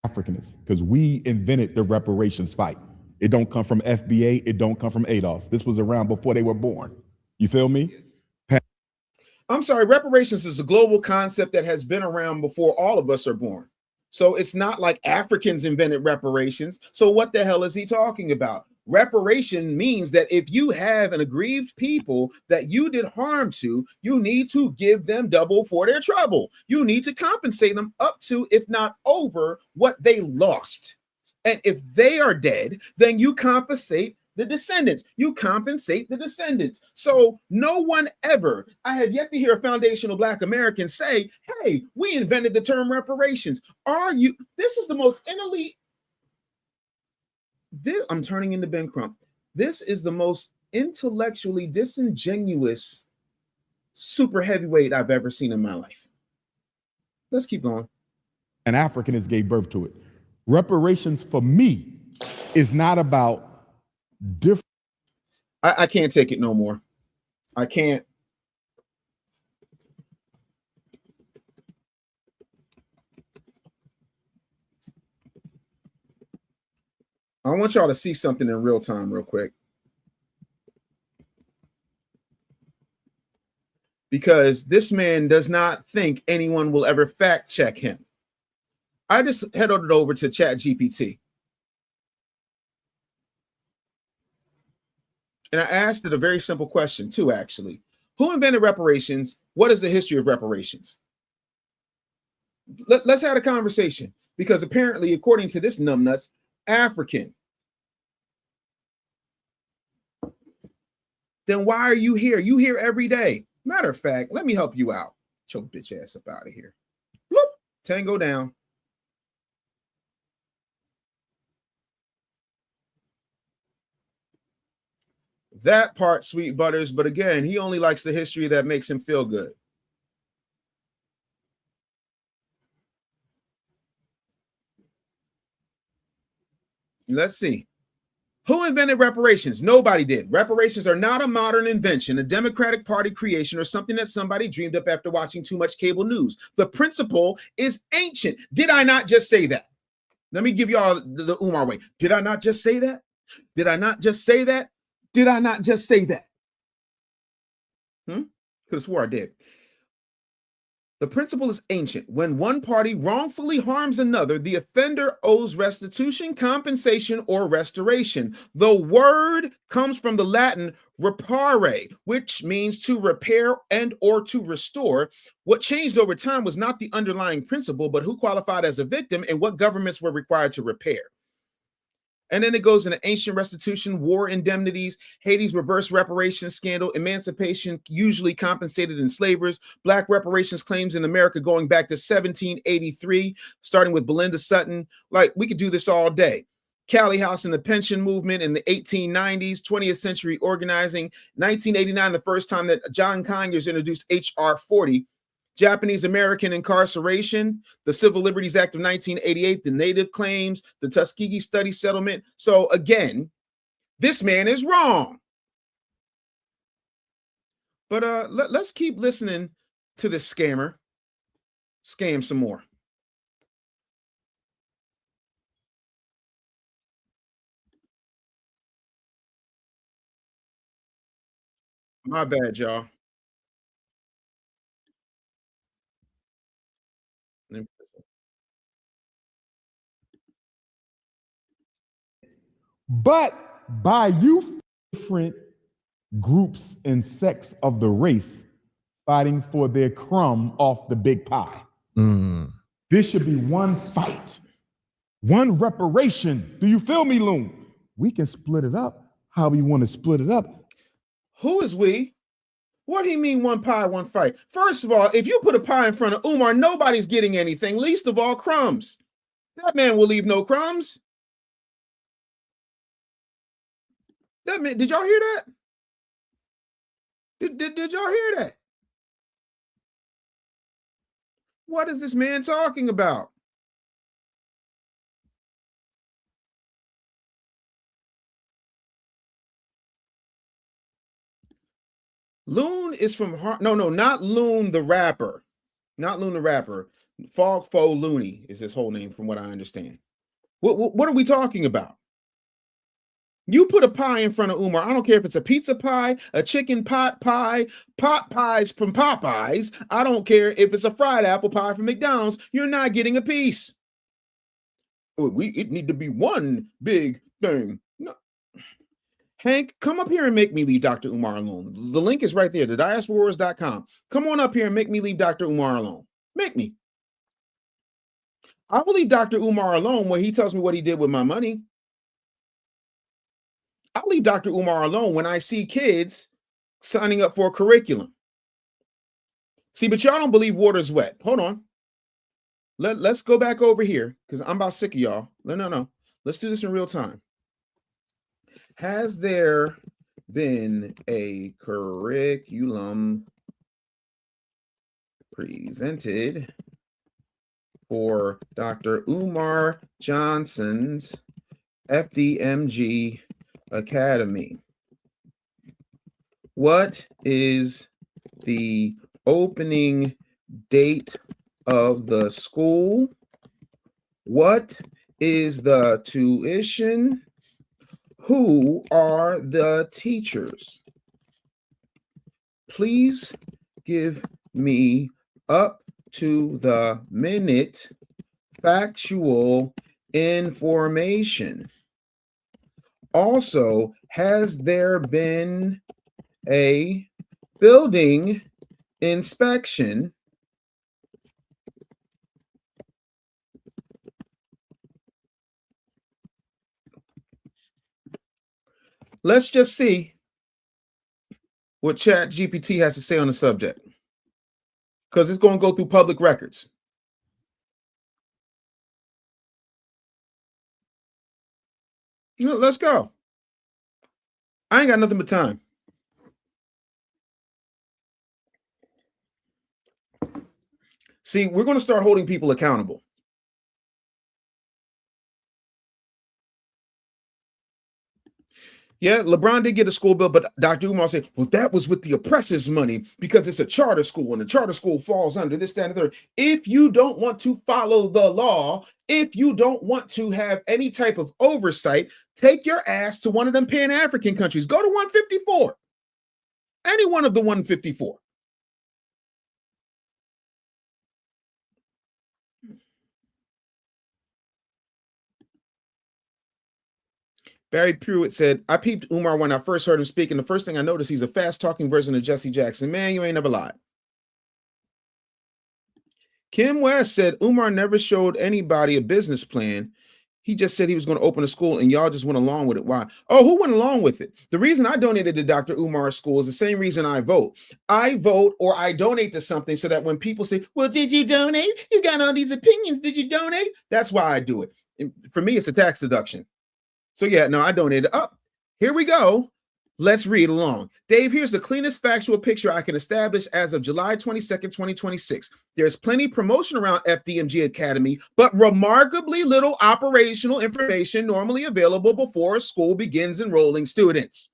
Africanists, because we invented the reparations fight. It don't come from FBA. It don't come from ADOS. This was around before they were born. You feel me? I'm sorry, reparations is a global concept that has been around before all of us are born. So it's not like Africans invented reparations. So what the hell is he talking about? Reparation means that if you have an aggrieved people that you did harm to, you need to give them double for their trouble. You need to compensate them up to, if not over, what they lost. And if they are dead, then you compensate the descendants. You compensate the descendants. So no one ever, I have yet to hear a foundational Black American say, hey, we invented the term reparations. This is the most I'm turning into Ben Crump. This is the most intellectually disingenuous super heavyweight I've ever seen in my life. Let's keep going. An Africanist gave birth to it. Reparations for me is not about different. I can't take it no more. I can't. I want y'all to see something in real time real quick. Because this man does not think anyone will ever fact check him. I just headed over to ChatGPT. And I asked it a very simple question too, actually. Who invented reparations? What is the history of reparations? Let's have a conversation. Because apparently, according to this numbnuts, African. Then why are you here? You here every day. Matter of fact, let me help you out. Choke bitch ass up out of here. Bloop. Tango down. That part, sweet butters, but again, he only likes the history that makes him feel good. Let's see. Who invented reparations? Nobody did. Reparations are not a modern invention, a Democratic Party creation, or something that somebody dreamed up after watching too much cable news. The principle is ancient. Did I not just say that? Let me give y'all the Umar way. Did I not just say that? Did I not just say that? Did I not just say that? Could have swore I did. The principle is ancient. When one party wrongfully harms another, the offender owes restitution, compensation, or restoration. The word comes from the Latin reparare, which means to repair and or to restore. What changed over time was not the underlying principle, but who qualified as a victim and what governments were required to repair. And then it goes into ancient restitution, war indemnities, Haiti's reverse reparations scandal, emancipation usually compensated enslavers, Black reparations claims in America going back to 1783, starting with Belinda Sutton. Like, we could do this all day. Cali House and the pension movement in the 1890s, 20th century organizing, 1989, the first time that John Conyers introduced H.R. 40, Japanese American incarceration, the Civil Liberties Act of 1988, the Native claims, the Tuskegee Study Settlement. So again, this man is wrong. But let's keep listening to this scammer. Scam some more. My bad, y'all. But by you different groups and sects of the race fighting for their crumb off the big pie. This should be one fight, one reparation. Do you feel me, Loon? We can split it up how we want to split it up. Who is we? What do you mean one pie, one fight? First of all, if you put a pie in front of Umar, nobody's getting anything, least of all crumbs. That man will leave no crumbs. That man, did y'all hear that? Did y'all hear that? What is this man talking about? Loon is from no, not Loon the rapper. Not Loon the rapper. Fog Fo Looney is his whole name, from what I understand. What are we talking about? You put a pie in front of Umar. I don't care if it's a pizza pie, a chicken pot pie, pot pies from Popeyes. I don't care if it's a fried apple pie from McDonald's. You're not getting a piece. It need to be one big thing. No. Hank, come up here and make me leave Dr. Umar alone. The link is right there, thediasporawars.com. Come on up here and make me leave Dr. Umar alone. Make me. I will leave Dr. Umar alone when he tells me what he did with my money. I'll leave Dr. Umar alone when I see kids signing up for a curriculum. See, but y'all don't believe water's wet. Hold on. Let's go back over here because I'm about sick of y'all. No. Let's do this in real time. Has there been a curriculum presented for Dr. Umar Johnson's FDMG Academy? What is the opening date of the school? What is the tuition? Who are the teachers? Please give me up to the minute factual information. Also, has there been a building inspection? Let's just see what ChatGPT has to say on the subject, because it's going to go through public records. Let's go. I ain't got nothing but time. See, we're going to start holding people accountable. Yeah, LeBron did get a school bill, but Dr. Umar said, well, that was with the oppressors' money because it's a charter school and the charter school falls under this, that, and the third. If you don't want to follow the law, if you don't want to have any type of oversight, take your ass to one of them Pan-African countries. Go to 154. Any one of the 154. Barry Pruitt said, I peeped Umar when I first heard him speak, and the first thing I noticed, he's a fast-talking version of Jesse Jackson. Man, you ain't never lied. Kim West said, Umar never showed anybody a business plan. He just said he was going to open a school, and y'all just went along with it. Why? Oh, who went along with it? The reason I donated to Dr. Umar's school is the same reason I vote. I vote or I donate to something so that when people say, well, did you donate? You got all these opinions. Did you donate? That's why I do it. And for me, it's a tax deduction. So yeah, no, I donated. Up. Here we go. Let's read along. Dave, here's the cleanest factual picture I can establish as of July 22nd, 2026. There's plenty promotion around FDMG Academy, but remarkably little operational information normally available before a school begins enrolling students.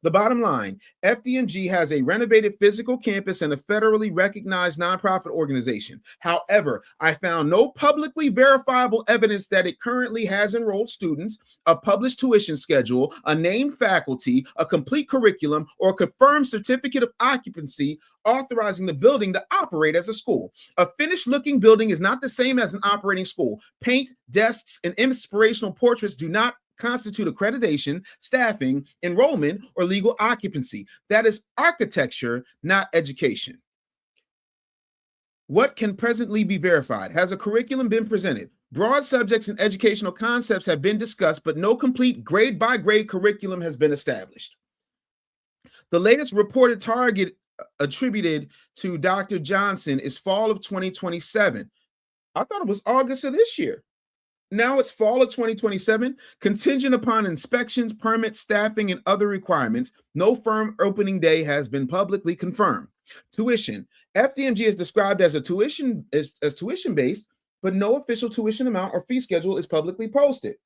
The bottom line, FDMG has a renovated physical campus and a federally recognized nonprofit organization. However, I found no publicly verifiable evidence that it currently has enrolled students, a published tuition schedule, a named faculty, a complete curriculum, or a confirmed certificate of occupancy authorizing the building to operate as a school. A finished-looking building is not the same as an operating school. Paint, desks, and inspirational portraits do not constitute accreditation, staffing, enrollment, or legal occupancy. That is architecture, not education. What can presently be verified? Has a curriculum been presented? Broad subjects and educational concepts have been discussed, but no complete grade-by-grade curriculum has been established. The latest reported target attributed to Dr. Johnson is fall of 2027. I thought it was August of this year. Now it's fall of 2027, contingent upon inspections, permits, staffing, and other requirements. No firm opening day has been publicly confirmed. Tuition. FDMG is described as tuition based, but no official tuition amount or fee schedule is publicly posted.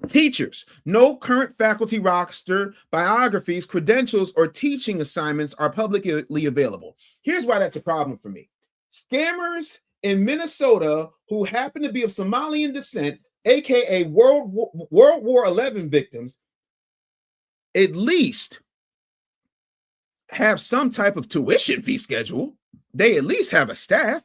Teachers. No current faculty roster, biographies, credentials, or teaching assignments are publicly available. Here's why that's a problem for me. Scammers in Minnesota who happen to be of Somalian descent, aka World War XI victims, at least have some type of tuition fee schedule. They at least have a staff.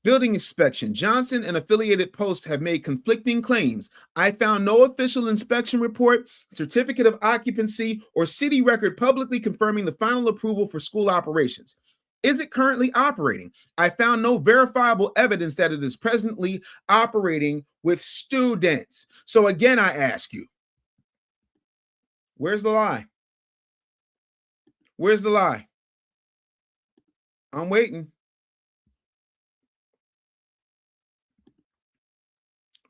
Building inspection. Johnson and affiliated posts have made conflicting claims. I found no official inspection report, certificate of occupancy, or city record publicly confirming the final approval for school operations. Is it currently operating? I found no verifiable evidence that it is presently operating with students. So again, I ask you, where's the lie? Where's the lie? I'm waiting.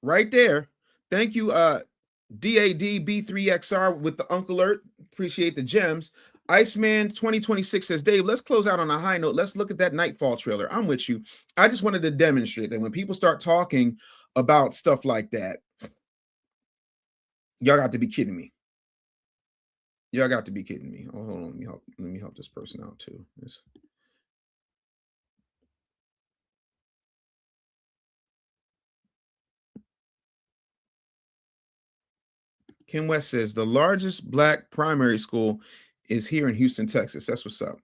Right there. Thank you, DADB3XR with the Uncle Alert. Appreciate the gems. Iceman 2026 says, Dave, let's close out on a high note. Let's look at that Nightfall trailer. I'm with you. I just wanted to demonstrate that when people start talking about stuff like that, y'all got to be kidding me. Y'all got to be kidding me. Oh, hold on. Let me help this person out too. Ken West says the largest Black primary school is here in Houston, Texas. That's what's up.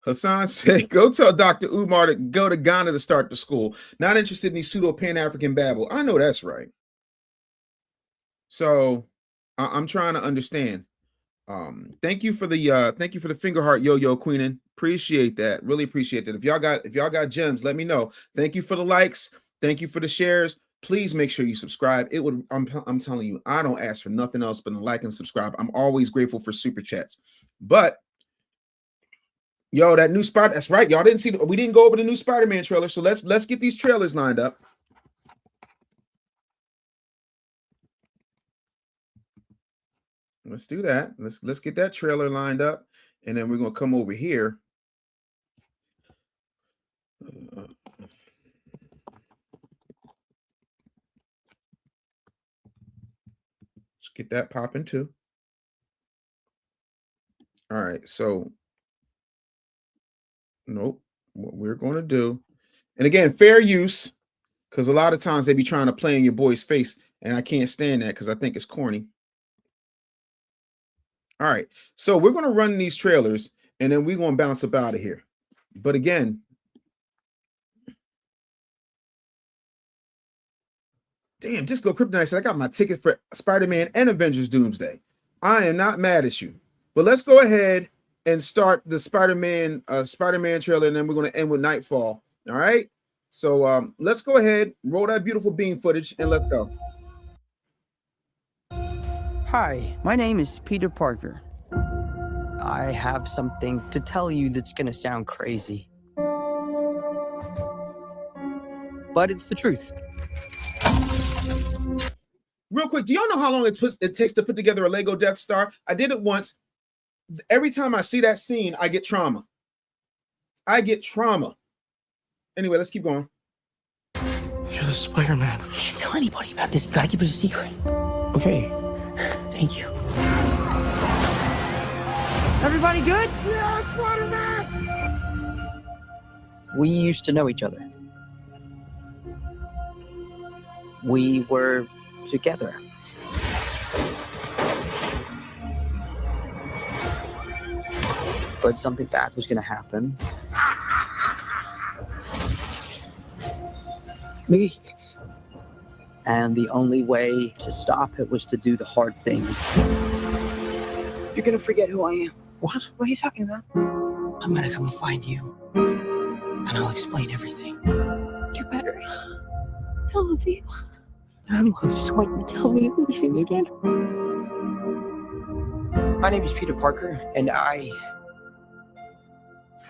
Hassan said, go tell Dr. Umar to go to Ghana to start the school. Not interested in these pseudo Pan-African babble. I know that's right. So I'm trying to understand. Thank you for the finger heart, Yo-Yo Queenin. Appreciate that. Really appreciate that. If y'all got gems, let me know. Thank you for the likes. Thank you for the shares. Please make sure you subscribe. It would, I'm telling you, I don't ask for nothing else but a like and subscribe. I'm always grateful for super chats. But yo, that new Spider, that's right. Y'all didn't see we didn't go over the new Spider-Man trailer. So let's get these trailers lined up. Let's do that. Let's get that trailer lined up, and then we're gonna come over here. Let's get that popping too. All right, so nope. What we're going to do, and again, fair use, because a lot of times they be trying to play in your boy's face, and I can't stand that because I think it's corny. All right, so we're going to run these trailers, and then we're going to bounce up out of here. But again, damn, Disco Kryptonite said I got my ticket for Spider-Man and Avengers Doomsday. I am not mad at you, but let's go ahead and start the Spider-Man trailer, and then we're going to end with Nightfall. All right, so let's go ahead, roll that beautiful beam footage, and let's go. Hi, my name is Peter Parker. I have something to tell you that's gonna sound crazy, but it's the truth. Real quick, do y'all know how long it takes to put together a Lego Death Star? I did it once. Every time I see that scene, I get trauma. Anyway, let's keep going. You're the Spider-Man. I can't tell anybody about this. You gotta keep it a secret. Okay. Thank you. Everybody good? Yeah, Spider-Man! We used to know each other. We were together. But something bad was gonna happen. Me. And the only way to stop it was to do the hard thing. You're gonna forget who I am. What? What are you talking about? I'm gonna come and find you. And I'll explain everything. You better. I love you. I love you. Just wait and tell me when you see me again. My name is Peter Parker, and I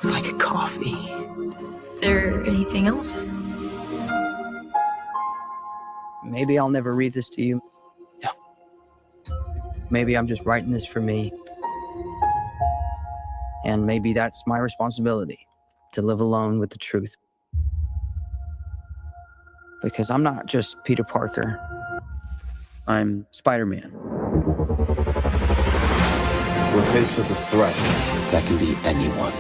like a coffee. Is there anything else? Maybe I'll never read this to you. No. Maybe I'm just writing this for me. And maybe that's my responsibility, to live alone with the truth. Because I'm not just Peter Parker. I'm Spider-Man. We're faced with a threat that can be anyone.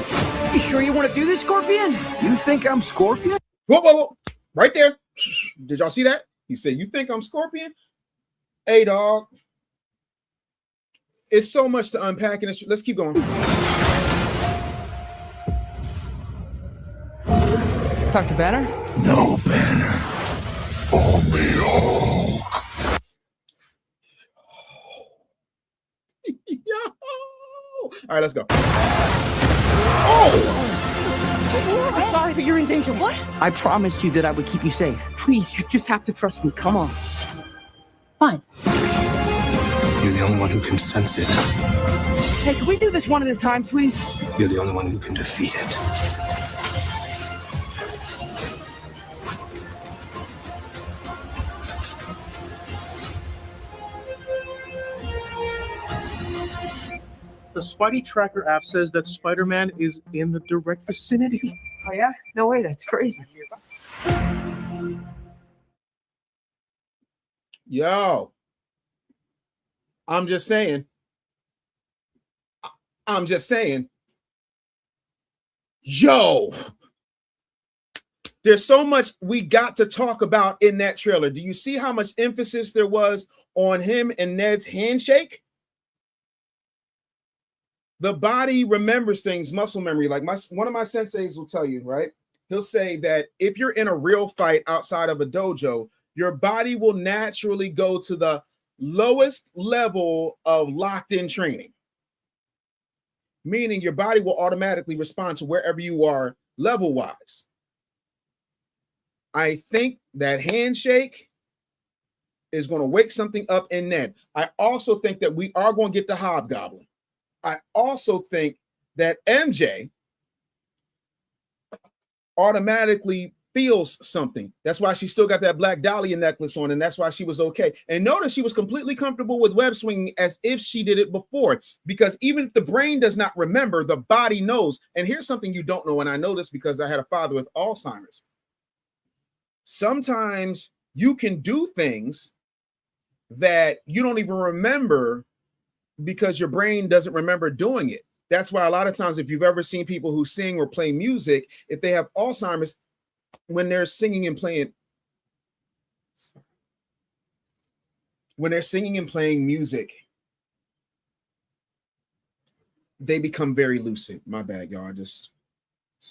You sure you want to do this, Scorpion? You think I'm Scorpion? Whoa, whoa, whoa. Right there. Did y'all see that? He said, you think I'm Scorpion? Hey, dog. It's so much to unpack in this. Let's keep going. Talk to Banner? No Banner. Only Hulk. Yo. All right, let's go. Oh! I'm sorry, but you're in danger. What? I promised you that I would keep you safe. Please, you just have to trust me. Come on. Fine. You're the only one who can sense it. Hey, can we do this one at a time, please? You're the only one who can defeat it. The Spidey Tracker app says that Spider-Man is in the direct vicinity. Oh, yeah? No way, that's crazy. Yo. I'm just saying. Yo. There's so much we got to talk about in that trailer. Do you see how much emphasis there was on him and Ned's handshake? The body remembers things, muscle memory. Like one of my senseis will tell you, right? He'll say that if you're in a real fight outside of a dojo, your body will naturally go to the lowest level of locked-in training. Meaning your body will automatically respond to wherever you are level-wise. I think that handshake is going to wake something up in Ned. I also think that we are going to get the Hobgoblin. I also think that MJ automatically feels something. That's why she still got that Black Dahlia necklace on, and that's why she was okay. And notice she was completely comfortable with web swinging as if she did it before, because even if the brain does not remember, the body knows. And here's something you don't know, and I know this because I had a father with Alzheimer's. Sometimes you can do things that you don't even remember because your brain doesn't remember doing it. That's why a lot of times, if you've ever seen people who sing or play music, if they have Alzheimer's, when they're singing and playing music, they become very lucid. My bad, y'all. Just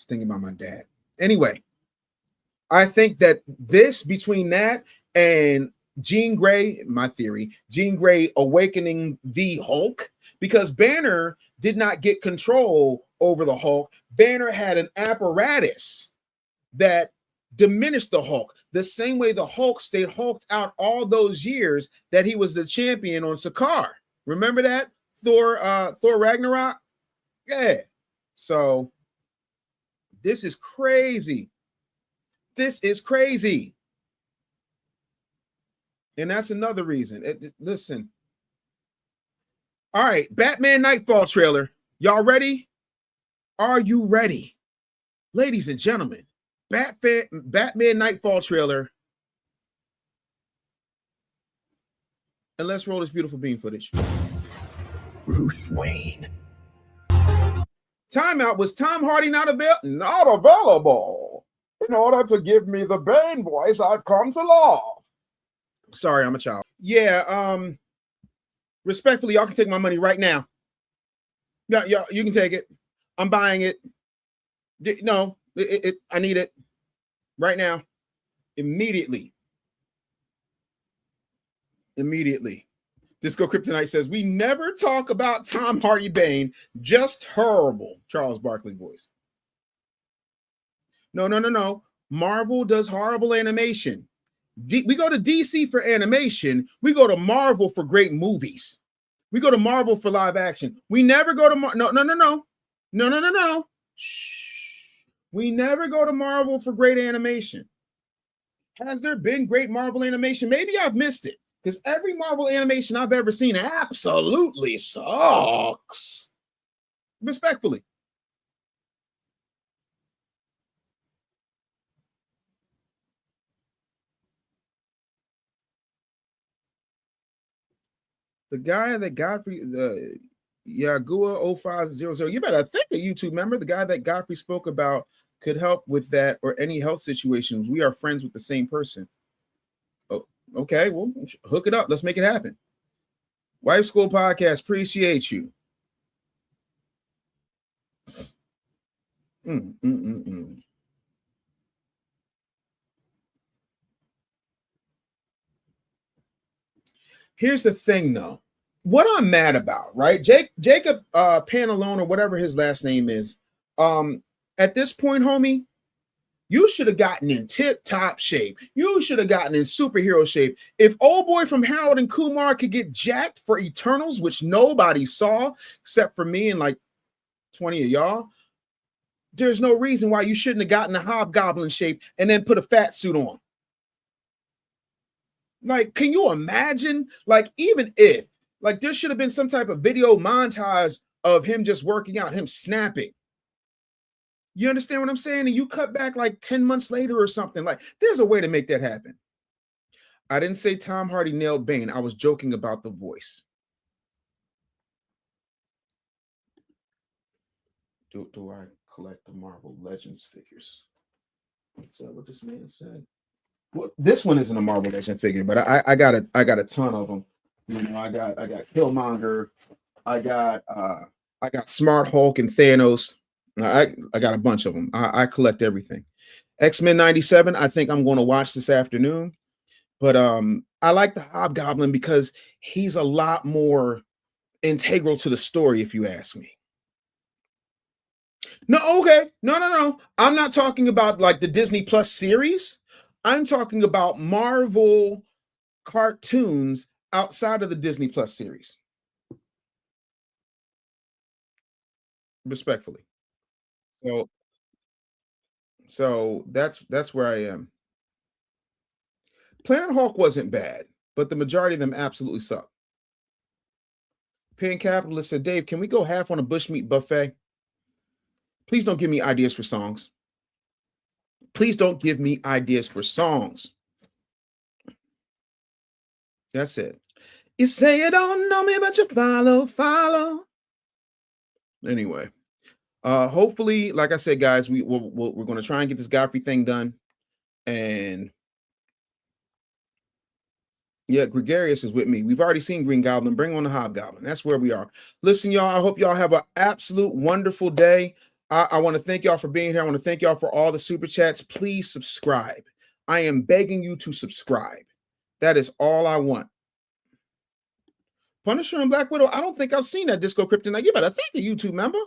thinking about my dad. Anyway, I think that this, between that and Jean Grey, my theory, Jean Grey awakening the Hulk, because Banner did not get control over the Hulk. Banner had an apparatus that diminished the Hulk, the same way the Hulk stayed hulked out all those years that he was the champion on Sakaar. Remember that? Thor Ragnarok? Yeah. So this is crazy. This is crazy. And that's another reason. Listen. All right, Batman Nightfall trailer. Y'all ready? Are you ready? Ladies and gentlemen, Batman Nightfall trailer. And let's roll this beautiful beam footage. Bruce Wayne. Timeout. Was Tom Hardy not available? In order to give me the Bane voice I've come to love. Sorry, I'm a child. Yeah, respectfully, y'all can take my money right now. Yeah, you can take it. I'm buying it. No, I need it right now. Immediately. Disco Kryptonite says, we never talk about Tom Hardy Bane, just terrible. Charles Barkley voice. No. Marvel does horrible animation. We go to DC for animation. We go to Marvel for great movies. We go to Marvel for live action. We never go to no. Shh. We never go to Marvel for great animation. Has there been great Marvel animation? Maybe I've missed it, because every Marvel animation I've ever seen absolutely sucks. Respectfully. The guy that Godfrey, the Yagua 0500, you better think a YouTube member, the guy that Godfrey spoke about could help with that or any health situations. We are friends with the same person. Oh, okay, well, hook it up. Let's make it happen. Wife School Podcast, appreciate you. Here's the thing, though. What I'm mad about, right? Jacob Panalone, or whatever his last name is, at this point, homie, you should have gotten in tip-top shape. You should have gotten in superhero shape. If old boy from Harold and Kumar could get jacked for Eternals, which nobody saw except for me and like 20 of y'all, there's no reason why you shouldn't have gotten a Hobgoblin shape and then put a fat suit on. Like, can you imagine? Like, even if, like, there should have been some type of video montage of him just working out, him snapping. You understand what I'm saying? And you cut back like 10 months later or something. Like, there's a way to make that happen. I didn't say Tom Hardy nailed Bane. I was joking about the voice. Do I collect the Marvel Legends figures? Is that what this man said? Well, this one isn't a Marvel Legend figure, but I got a ton of them. You know, I got Killmonger, I got Smart Hulk and Thanos. I got a bunch of them. I collect everything. X-Men 97, I think I'm going to watch this afternoon. But I like the Hobgoblin because he's a lot more integral to the story, if you ask me. No, okay. No. I'm not talking about like the Disney Plus series. I'm talking about Marvel cartoons outside of the Disney Plus series. Respectfully. So that's where I am. Planet Hulk wasn't bad, but the majority of them absolutely suck. Pan Capitalist said, Dave, can we go half on a bushmeat buffet? Please don't give me ideas for songs. Please don't give me ideas for songs. That's it. You say you don't know me, but you follow. Anyway, hopefully, like I said, guys, we're going to try and get this Godfrey thing done. And yeah, Gregarious is with me. We've already seen Green Goblin. Bring on the Hobgoblin. That's where we are. Listen, y'all, I hope y'all have an absolute wonderful day. I want to thank y'all for being here. I want to thank y'all for all the super chats. Please subscribe. I am begging you to subscribe. That is all I want. Punisher and Black Widow, I don't think I've seen that Disco Kryptonite. You better thank a YouTube member.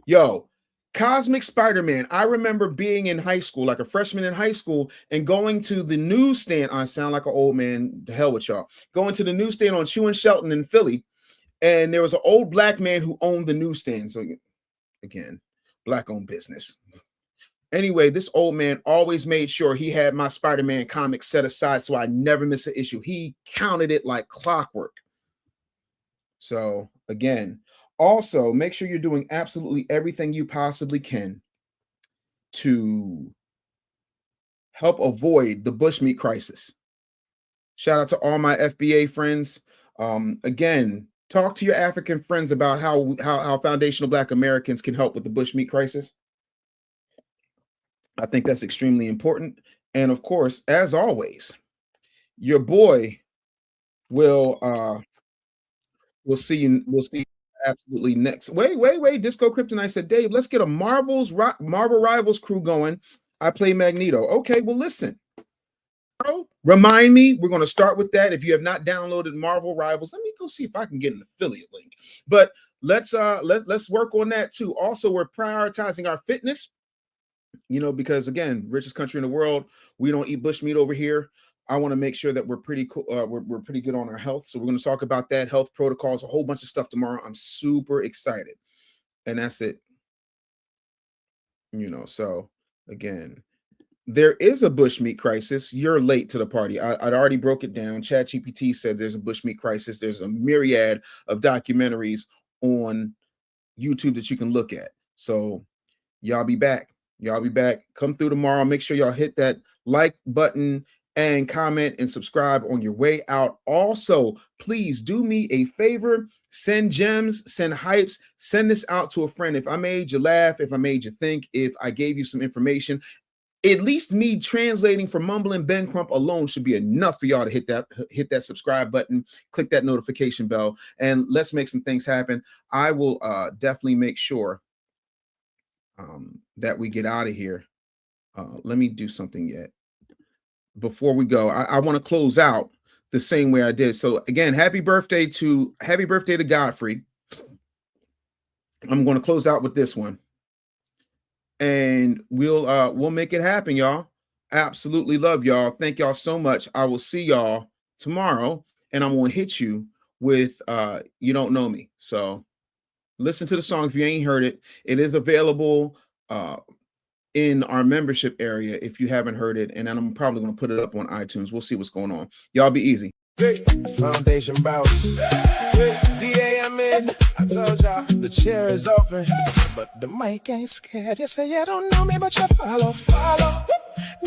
Yo, Cosmic Spider-Man. I remember being in high school, like a freshman in high school, and going to the newsstand. I sound like an old man. To hell with y'all. Going to the newsstand on Chew and Shelton in Philly, and there was an old black man who owned the newsstand. So again, black-owned business. Anyway, this old man always made sure he had my Spider-Man comic set aside so I never miss an issue. He counted it like clockwork. So again, also make sure you're doing absolutely everything you possibly can to help avoid the bushmeat crisis. Shout out to all my FBA friends. Again, talk to your African friends about how foundational Black Americans can help with the bushmeat crisis. I think that's extremely important. And of course, as always, your boy will see you absolutely next. Wait. Disco Kryptonite said, Dave, let's get a Marvel Rivals crew going. I play Magneto. Okay, well, listen. Remind me, we're going to start with that. If you have not downloaded Marvel Rivals, let me go see if I can get an affiliate link. But let's work on that too. Also, we're prioritizing our fitness, you know, because again, richest country in the world, we don't eat bushmeat over here. I want to make sure that we're pretty cool. We're pretty good on our health. So we're going to talk about that, health protocols, a whole bunch of stuff tomorrow. I'm super excited. And that's it. So again, there is a bushmeat crisis. You're late to the party. I'd already broke it down. ChatGPT said there's a bushmeat crisis. There's a myriad of documentaries on YouTube that you can look at. So y'all be back. Come through tomorrow. Make sure y'all hit that like button and comment and subscribe on your way out. Also, please do me a favor. Send gems, send hypes, send this out to a friend. If I made you laugh, if I made you think, if I gave you some information, at least me translating for Mumbling Ben Crump alone should be enough for y'all to hit that subscribe button, click that notification bell, and let's make some things happen. I will definitely make sure that we get out of here. Let me do something yet. Before we go, I want to close out the same way I did. So again, happy birthday to Godfrey. I'm going to close out with this one. And we'll make it happen, y'all. Absolutely love y'all. Thank y'all so much. I will see y'all tomorrow, and I'm gonna hit you with You Don't Know Me. So listen to the song if you ain't heard it. It is available in our membership area if you haven't heard it, and then I'm probably gonna put it up on iTunes. We'll see what's going on. Y'all be easy. Foundation bounce. DAMN. I told y'all the chair is open, but the mic ain't scared. You say you don't know me, but you follow.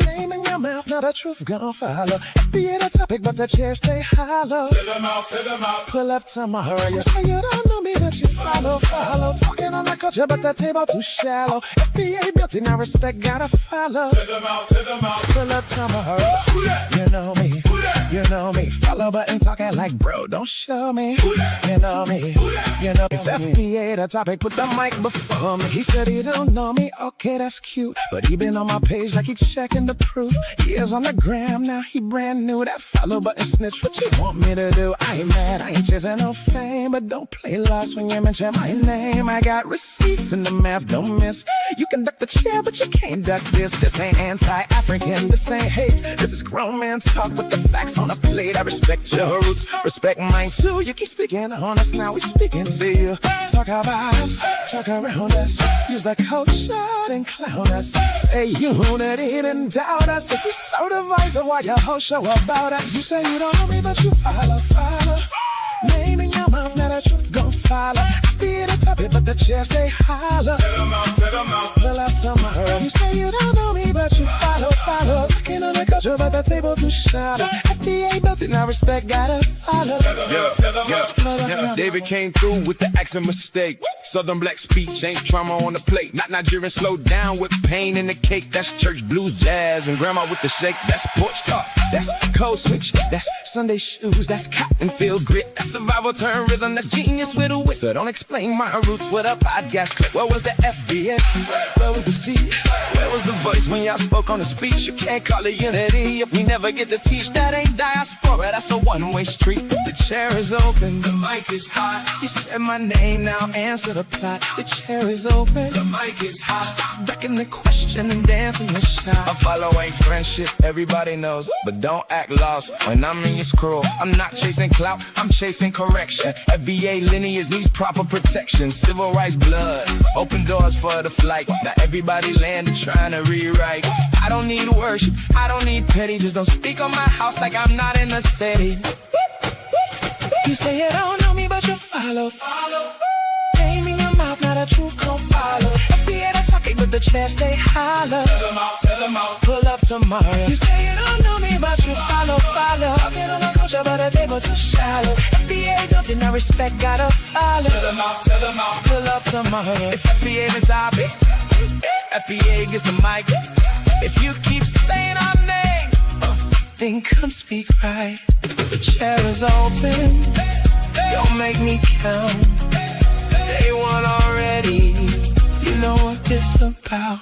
Name in your mouth, now the truth gon' follow. FBA the topic, but the chair stay hollow. To the mouth. Pull up tomorrow. You say you don't know me, but you follow. Talking on the culture, but the table too shallow. FBA built in, now respect gotta follow. To the mouth. Pull up tomorrow. You know me. You know me. Follow button talking like bro, don't show me. You know me. You know if FBA the topic, put the mic before me. He said he don't know me, okay, that's cute. But he been on my page like he checking the proof. He is on the gram, now he brand new. That follow button snitch, what you want me to do? I ain't mad, I ain't chasing no fame. But don't play lost when you mention my name. I got receipts in the math, don't miss. You can duck the chair, but you can't duck this. This ain't anti-African, this ain't hate. This is grown man talk with the facts on a plate. I respect your roots, respect mine too. You keep speaking on us, now we speaking to you. Talk about us, talk around us. Use the culture and clown us. Say unity and doubt us. If we so divisive, why your whole show about us? You say you don't know me, but you follow. Name in your mouth, now the truth gon' follow. Be in the topic, but the chair stay hollow. To the mouth. Pull up tomorrow. You say you don't know me, but you follow. Talking on the culture, but the table too shallow. FBA built it, now respect gotta follow. Yeah. David came through with the accent mistake. Southern black speech ain't trauma on the plate. Not Nigerian, slow down with pain in the cake. That's church blues, jazz, and grandma with the shake. That's porch talk, that's code switch. That's Sunday shoes, that's cotton field grit. That's survival turn rhythm, that's genius with a wit. So don't explain my roots with a podcast clip. Where was the FBA? Where was the C? Where was the voice when y'all spoke on the speech? You can't call it unity if we never get to teach. That ain't diaspora, that's a one-way street. The chair is open, the mic is hot. You said my name, now answer the plot. The chair is open, the mic is hot. Stop ducking the question and dancing the shot. A follow ain't friendship, everybody knows. But don't act lost when I'm in your scroll. I'm not chasing clout, I'm chasing correction. FBA lineage needs proper protection. Civil rights blood, open doors for the flight. Now everybody landed trying to rewrite. I don't need worship, I don't need petty. Just don't speak on my house like I'm not in the city. You say you don't know me, but you follow. Name in your mouth, now the truth gon' follow. FBA the topic, but the chair stay hollow. Tell them out. Pull up tomorrow. You say you don't know me, but you follow. Talking on the culture, but the table too shallow. FBA built it, now respect gotta follow. Tell them out. Pull up tomorrow. If FBA the topic, FBA gets the mic. If you keep saying our name, then come speak right. The chair is open. Don't make me count. They won already. You know what this about.